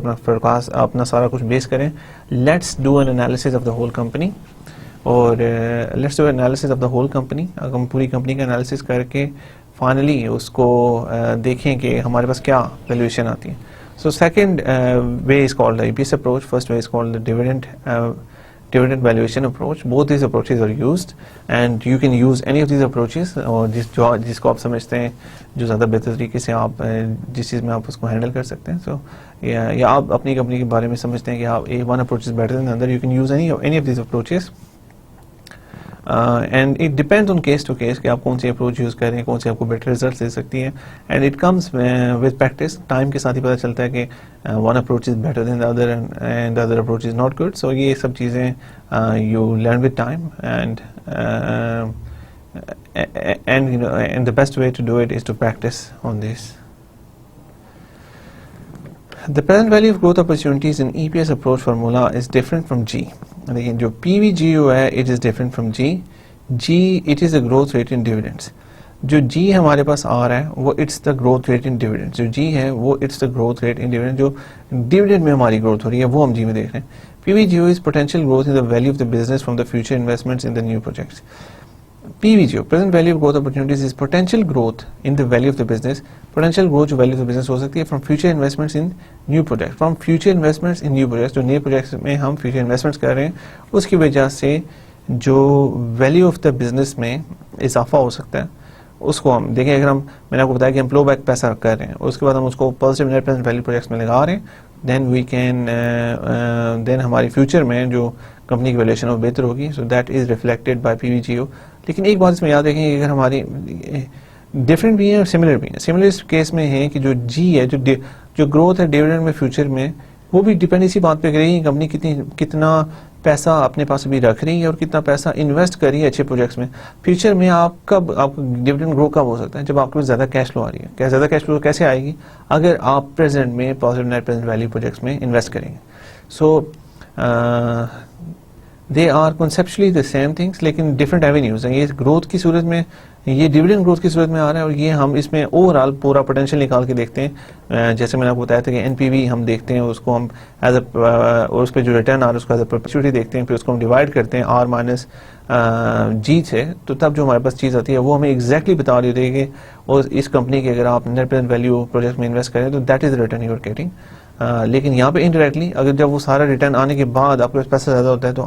अपना सारा कुछ बेस करें. Let's do an analysis of the whole company, और let's do analysis of the whole company. अगर हम पूरी कंपनी का एनालिसिस करके फाइनली उसको देखें कि हमारे पास क्या वैल्यूएशन आती है. So second way is called the EPS approach, first way is called the dividend valuation approach. Both these approaches are used and you can use any of these approaches, और जिसको आप समझते हैं जो ज़्यादा बेहतर तरीके से आप जिस चीज़ में आप उसको हैंडल कर सकते हैं. सो या आप अपनी कंपनी के बारे में समझते हैं कि आप one approach is better than the other, you can use any of these approaches. And it depends on case to case कि आप कौन सी अप्रोच यूज़ करें, कौन सी आपको बेटर रिजल्ट दे सकती है. And it comes with practice, time के साथ ही पता चलता है कि one approach is better than the other and the other approach is not good. So ये सब चीज़ें you learn with time and the best way to do it is to practise on this. The present value of growth opportunities in EPS approach formula is different from G. लेकिन जो PVGO है it is different from G. G it is a growth rate in dividends. जो G हमारे पास आ रहा है वो it's the growth rate in dividends. जो G है वो it's the growth rate in dividends. जो dividend में हमारी growth हो रही है वो हम G में देख रहे हैं. PVGO is potential growth in the value of the business from the future investments in the new projects. PVGO, present value of growth opportunities, is potential growth in the value of the business. Potential growth जो value of the business हो सकती है from future investments in new projects. From future investments in new projects, जो नए projects में हम future investments कर रहे हैं उसकी वजह से जो value of the business में इजाफा हो सकता है उसको हम देखें. अगर हम मैंने आपको बताया कि हम फ्लो बैक पैसा कर रहे हैं, उसके बाद हम उसको positive net present value projects में लगा रहे हैं, देन वी कैन देन हमारी फ्यूचर में जो कंपनी की वैल्यूएशन वो बेहतर होगी. So that is reflected by PVGO. लेकिन एक बात इसमें याद रखें कि अगर हमारी डिफरेंट भी है और सिमिलर भी है। सिमिलर इस केस में है कि जो जी है, जो ग्रोथ है डिविडेंड में फ्यूचर में, वो भी डिपेंड इसी बात पे करेगी कंपनी कितना पैसा अपने पास अभी रख रही है और कितना पैसा इन्वेस्ट कर रही है अच्छे प्रोजेक्ट्स में। फ्यूचर में आपका डिविडेंड ग्रो कब हो सकता है? जब आपके पास ज़्यादा कैश फ्लो आ रही है। क्या ज़्यादा कैश फ्लो कैसे आएगी? अगर आप प्रेजेंट में positive net present value projects में इन्वेस्ट करेंगे। So they are conceptually the same things, लेकिन डिफरेंट एवेन्यूज हैं। ये ग्रोथ की सूरत में, ये डिविडेंड ग्रोथ की सूरत में आ रहा है और ये हम इसमें ओवरऑल पूरा पोटेंशियल निकाल के देखते हैं। जैसे मैंने आपको बताया था कि एनपीवी हम देखते हैं, उसको हम एज अ और उस पर जो रिटर्न आ रहा है उसको एज अ परपेचुइटी देखते हैं, फिर उसको हम डिवाइड करते हैं आर माइनस जी से, तो तब जो हमारे पास चीज़ आती है वो हमें एग्जैक्टली बता रही होती है कि और इस कंपनी की अगर आप नेट प्रेजेंट वैल्यू प्रोजेक्ट में इन्वेस्ट करें तो that is the return you are getting. लेकिन यहाँ पे इनडायरेक्टली अगर जब वो सारा रिटर्न आने के बाद आपके पास पैसा ज़्यादा होता है तो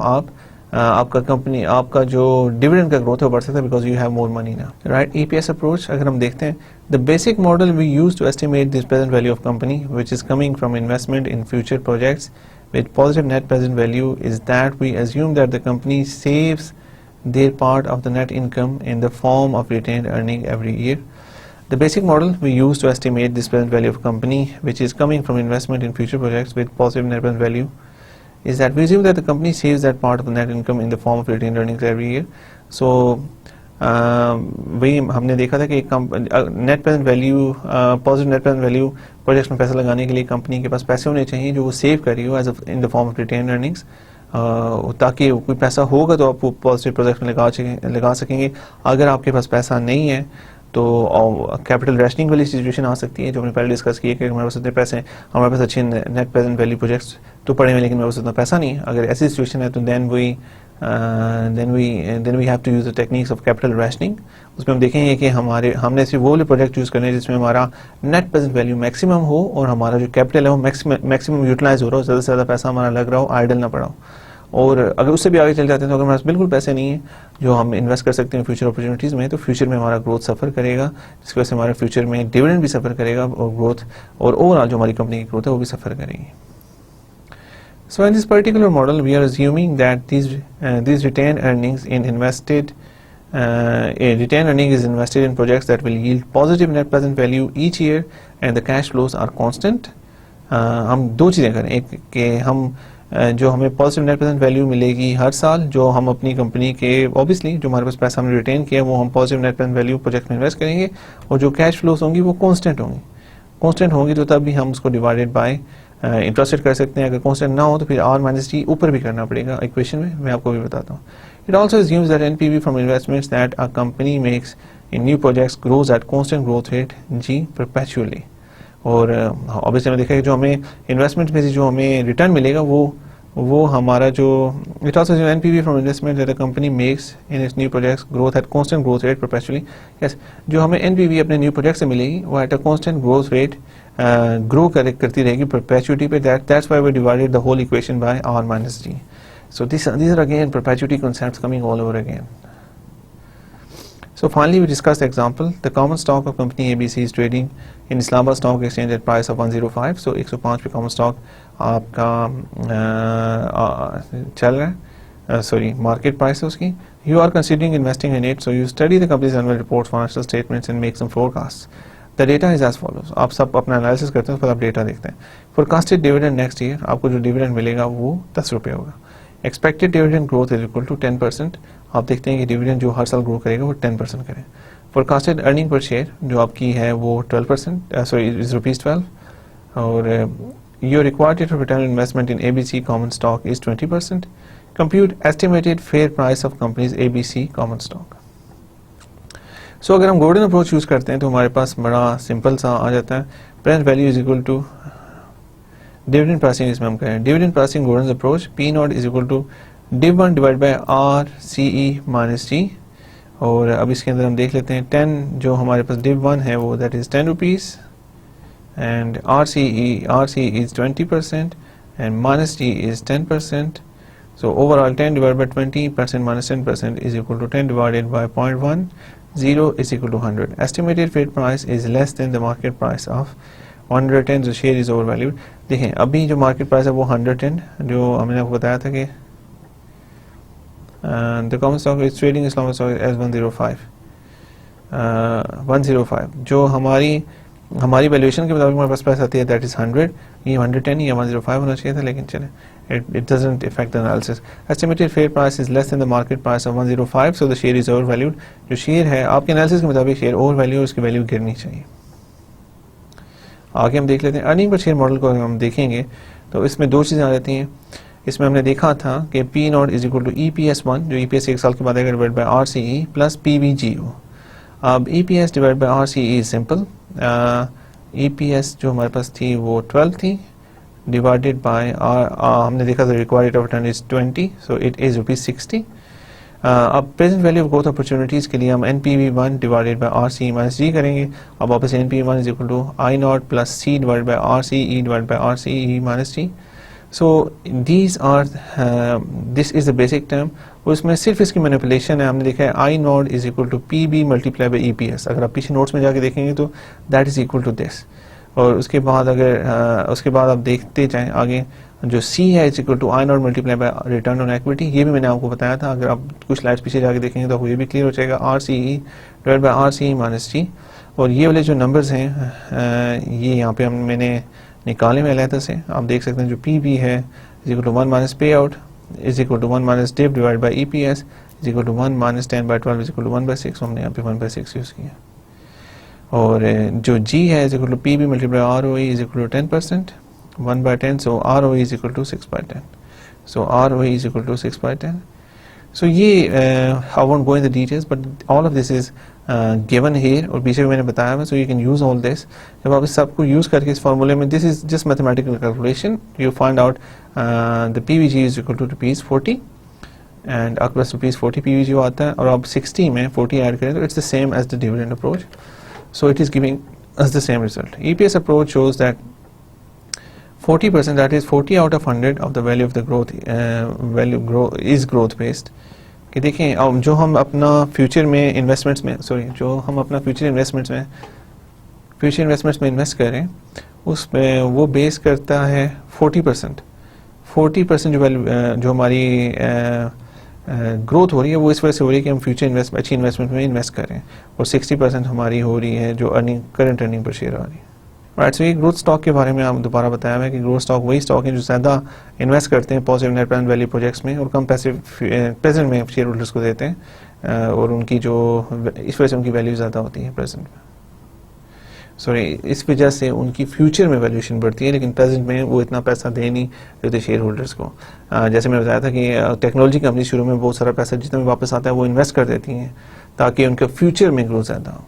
आपका जो डिविडेंड का ग्रोथ है वो बढ़ सकता है, because you have more money ना, राइट। ईपीएस अप्रोच अगर हम देखते हैं, the basic model we use to estimate this present value of company which is coming from investment in future projects with positive net present value is that we assume that the company saves their part of the net income in the form of retained earning every year. The basic model we use to estimate this present value of company which is coming from investment in future projects with positive net present value is that we assume that the company saves that part of the net income in the form of retained earnings every year. So वही हमने देखा था कि net present value, positive net present value projects में पैसा लगाने के लिए कंपनी के पास पैसे होने चाहिए जो वो सेव करी हो as in the form of retained earnings, ताकि कोई पैसा होगा तो आप पॉजिटिव प्रोजेक्ट में लगा सकेंगे। अगर आपके पास पैसा नहीं है तो कैपिटल रेशनिंग वाली सिचुएशन आ सकती है, जो हमने पहले डिस्कस की है कि हमारे पास इतने पैसे हैं, हमारे पास अच्छे नेट प्रेजेंट वैल्यू प्रोजेक्ट्स तो पड़े हुए लेकिन मेरे पास इतना पैसा नहीं है। अगर ऐसी सिचुएशन है तो then we have to use the techniques of capital rationing. उसमें हम देखेंगे कि हमने सिर्फ वो वाले प्रोजेक्ट यूज करने हैं जिसमें हमारा नेट प्रेजेंट वैल्यू मैक्सिमम हो और हमारा जो कैपिटल है वो मैक्सिमम यूटिलाइज हो रहा हो, ज़्यादा से ज़्यादा पैसा हमारा लग रहा हो, आइडल ना पड़ा हो। और अगर उससे भी आगे चल जाते हैं तो अगर हमारे पास बिल्कुल पैसे नहीं है जो हम इन्वेस्ट कर सकते हैं फ्यूचर अपॉर्चुनिटीज़ में, तो फ्यूचर में हमारा ग्रोथ सफ़र करेगा, जिसकी वजह से हमारे फ्यूचर में डिविडेंड भी सफ़र करेगा और ग्रोथ और ओवरऑल जो हमारी कंपनी की ग्रोथ है वो भी सफ़र करेगी। So in this particular model, we are assuming that these retained earnings retained earning is invested in projects that will yield positive net present value each year, and the cash flows are constant. हम दो चीज़ें करें, एक कि हम जो हमें पॉजिटिव नेट प्रेजेंट वैल्यू मिलेगी हर साल, जो हम अपनी कंपनी के ऑब्वियसली जो हमारे पास पैसा हमने रिटेन किया वो हम positive net present value project में इन्वेस्ट करेंगे, और जो कैश फ्लोस होंगी वो कांस्टेंट होंगी तो तब भी हम उसको डिवाइडेड बाय इंटरेस्ट कर सकते हैं। अगर कांस्टेंट ना हो तो फिर आर माइनस टी ऊपर भी करना पड़ेगा इक्वेशन में, मैं आपको भी बताता हूँ। It also assumes that NPV from investments that a company makes in new projects grows at constant growth rate G perpetually. और ऑब्वियसली हमने देखा कि जो हमें इन्वेस्टमेंट में से जो हमें रिटर्न मिलेगा वो हमारा जो it also NPV from investment that a company makes in its new projects growth at constant growth rate perpetually. Yes, जो हमें NPV अपने न्यू प्रोजेक्ट से मिलेगी वो at a constant growth rate grow करती रहेगी perpetuity पे. That's why we divided the whole equation by R minus G. So these are again perpetuity concepts coming all over again. So finally we discussed the example. The common stock of company ABC is trading in Islamabad Stock Exchange at price of 105. So 105 पे common stock आपका चल रहा है, sorry market price है उसकी. You are considering investing in it, so you study the company's annual reports, financial statements and make some forecasts. The data is as follows. आप सब अपना एनालिसिस करते हैं, फिर आप डेटा देखते हैं. Forecasted dividend next year, आपको जो डिविडेंड मिलेगा वो 10 रुपये होगा. Expected dividend growth is equal to 10%. आप देखते हैं कि डिविडेंड जो हर साल ग्रो करेगा वो 10% करें. Forecasted earning per share जो आपकी है वो 12%, is ₹12. और your required rate of return on investment in ABC common stock is 20%. Compute estimated fair price of company's ABC common stock. So अगर हम गोल्डन अप्रोच यूज करते हैं तो हमारे पास बड़ा सिंपल सा आ जाता है. Present value is equal to dividend pricing, इसमें हम करें dividend pricing golden approach. P not is equal to div 1 divide by R C E minus G. और अब इसके अंदर हम देख लेते हैं 10 जो हमारे पास डिव 1 है वो that is 10 rupees and R C is 20% and minus G is 10%. So overall 10 divided by 20% minus 10% is equal to 10 divided by 0.1. 0 is equal to 100. Estimated fair price is less than the market price of 110. So share is overvalued. देखें अभी जो market price है वो 110, जो हमने आपको बताया था कि the common stock is trading इस्लामिक स्टॉक एज 105 जो हमारी वैल्यूएशन के मुताबिक हमारे पास प्राइस आती है दैट इज 100, ये 110 या 105 होना चाहिए था, लेकिन चले it doesn't affect the analysis. Estimated fair price is less than the market price of 105, so the share is overvalued. जो शेयर है आपके एनालिसिस के मुताबिक शेयर ओवरवैल्यू, उसकी वैल्यू गिरनी चाहिए. आगे हम देख लेते हैं अर्निंग पर शेयर मॉडल को. हम देखेंगे तो इसमें दो चीज़ें आ जाती हैं. इसमें हमने देखा था कि P not is equal to EPS1 जो EPS 1 साल के बाद आएगा divide by RCE plus PBGO. अब EPS divide by RCE is simple. EPS जो हमारे पास थी वो 12 थी डिवाइडेड बाय हमने देखा था required rate of return is 20, so it is ₹60. अब present value of growth opportunities के लिए हम NPV1 divided by RCE minus G करेंगे. अब वापस NPV1 is equal to I0 plus C divided by RCE divided by RCE minus G. So this is the basic term. उसमें सिर्फ इसकी मैनिपुलेशन है. हमने देखा है I0 is equal to PB multiply by EPS. अगर आप पीछे नोट्स में जाके देखेंगे तो that is equal to this. और उसके बाद उसके बाद आप देखते जाएं आगे जो C है is equal to I0 multiply by return on equity. ये भी मैंने आपको बताया था. अगर आप कुछ स्लाइड्स पीछे जाके देखेंगे तो आपको ये भी क्लियर हो जाएगा. RCE divide by RCE minus G. और ये वाले जो नंबर्स हैं ये यहाँ पे मैंने निकाले में अलहदा से. आप देख सकते हैं जो PB है इज इक्वल टू 1 माइनस पे out is equal to 1 minus div divide by EPS is equal to 1 minus 10 by 12 is equal to 1/6. हमने यहाँ पे 1/6 यूज़ किया. और जो G है is equal to PB multiply ROE is equal to 10%, 1/10, so ROE is equal to 6/10. So ROE is equal to 6/10. So ये I won't go in the details but all of this is given here. और पीछे भी मैंने बताया है. So you can use all this. जब आप इस सबको यूज करके इस फार्मूले में, this is just mathematical calculation, you find out the PVG is equal to ₹40 and आपके पास ₹40 PVG आता है. और आप 60 में 40 ऐड करें तो it's the same as the dividend approach. So it is giving us the same result. EPS approach shows that 40%, that is 40 out of 100 of the value of the growth is growth based. कि देखें अब जो हम अपना फ्यूचर में इन्वेस्टमेंट्स में जो हम अपना फ्यूचर इन्वेस्टमेंट्स में इन्वेस्ट करें उसमें वो बेस करता है 40%. 40% जो वैल्यू जो हमारी ग्रोथ हो रही है वो इस वजह से हो रही है कि हम फ्यूचर अच्छी इन्वेस्टमेंट में इन्वेस्ट करें. और 60% हमारी हो रही है जो करंट अर्निंग पर शेयर आ रही है. राइट. सो ये ग्रोथ स्टॉक के बारे में आप दोबारा बताया है कि ग्रोथ स्टॉक वही स्टॉक है जो ज़्यादा इन्वेस्ट करते हैं positive net present value projects में और कम पैसे प्रेजेंट में शेयर होल्डर्स को देते हैं. और उनकी जो इस वजह से उनकी वैल्यू ज़्यादा होती है प्रेजेंट में. इस वजह से उनकी फ्यूचर में वैल्यूएशन बढ़ती है लेकिन प्रेजेंट में वो इतना पैसा दे नहीं देते शेयर होल्डर्स को. जैसे मैंने बताया था कि टेक्नोलॉजी कंपनी शुरू में बहुत सारा पैसा जितना भी वापस आता है वो इन्वेस्ट कर देती हैं ताकि उनके फ्यूचर में ग्रोथ ज़्यादा हो.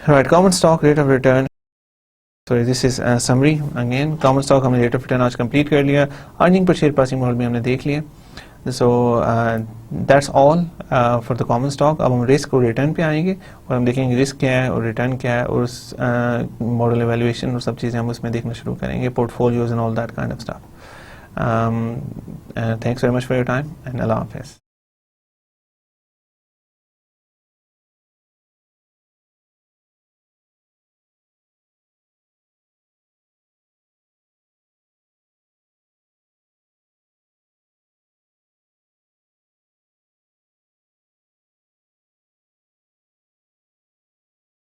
Right. Common stock rate of return. This is summary again. Common stock हमने रेट ऑफ रिटर्न आज कंप्लीट कर लिया. Earning per share pricing model में हमने देख लिया. So that's all for the common stock. अब हम रिस्क और रिटर्न पे आएंगे और हम देखेंगे रिस्क क्या है और रिटर्न क्या है और उस मॉडल एवेल्युएशन और सब चीज़ें हम उसमें देखना शुरू करेंगे. Portfolios and all that kind of stuff. Thanks very much for your time and Allah Hafiz.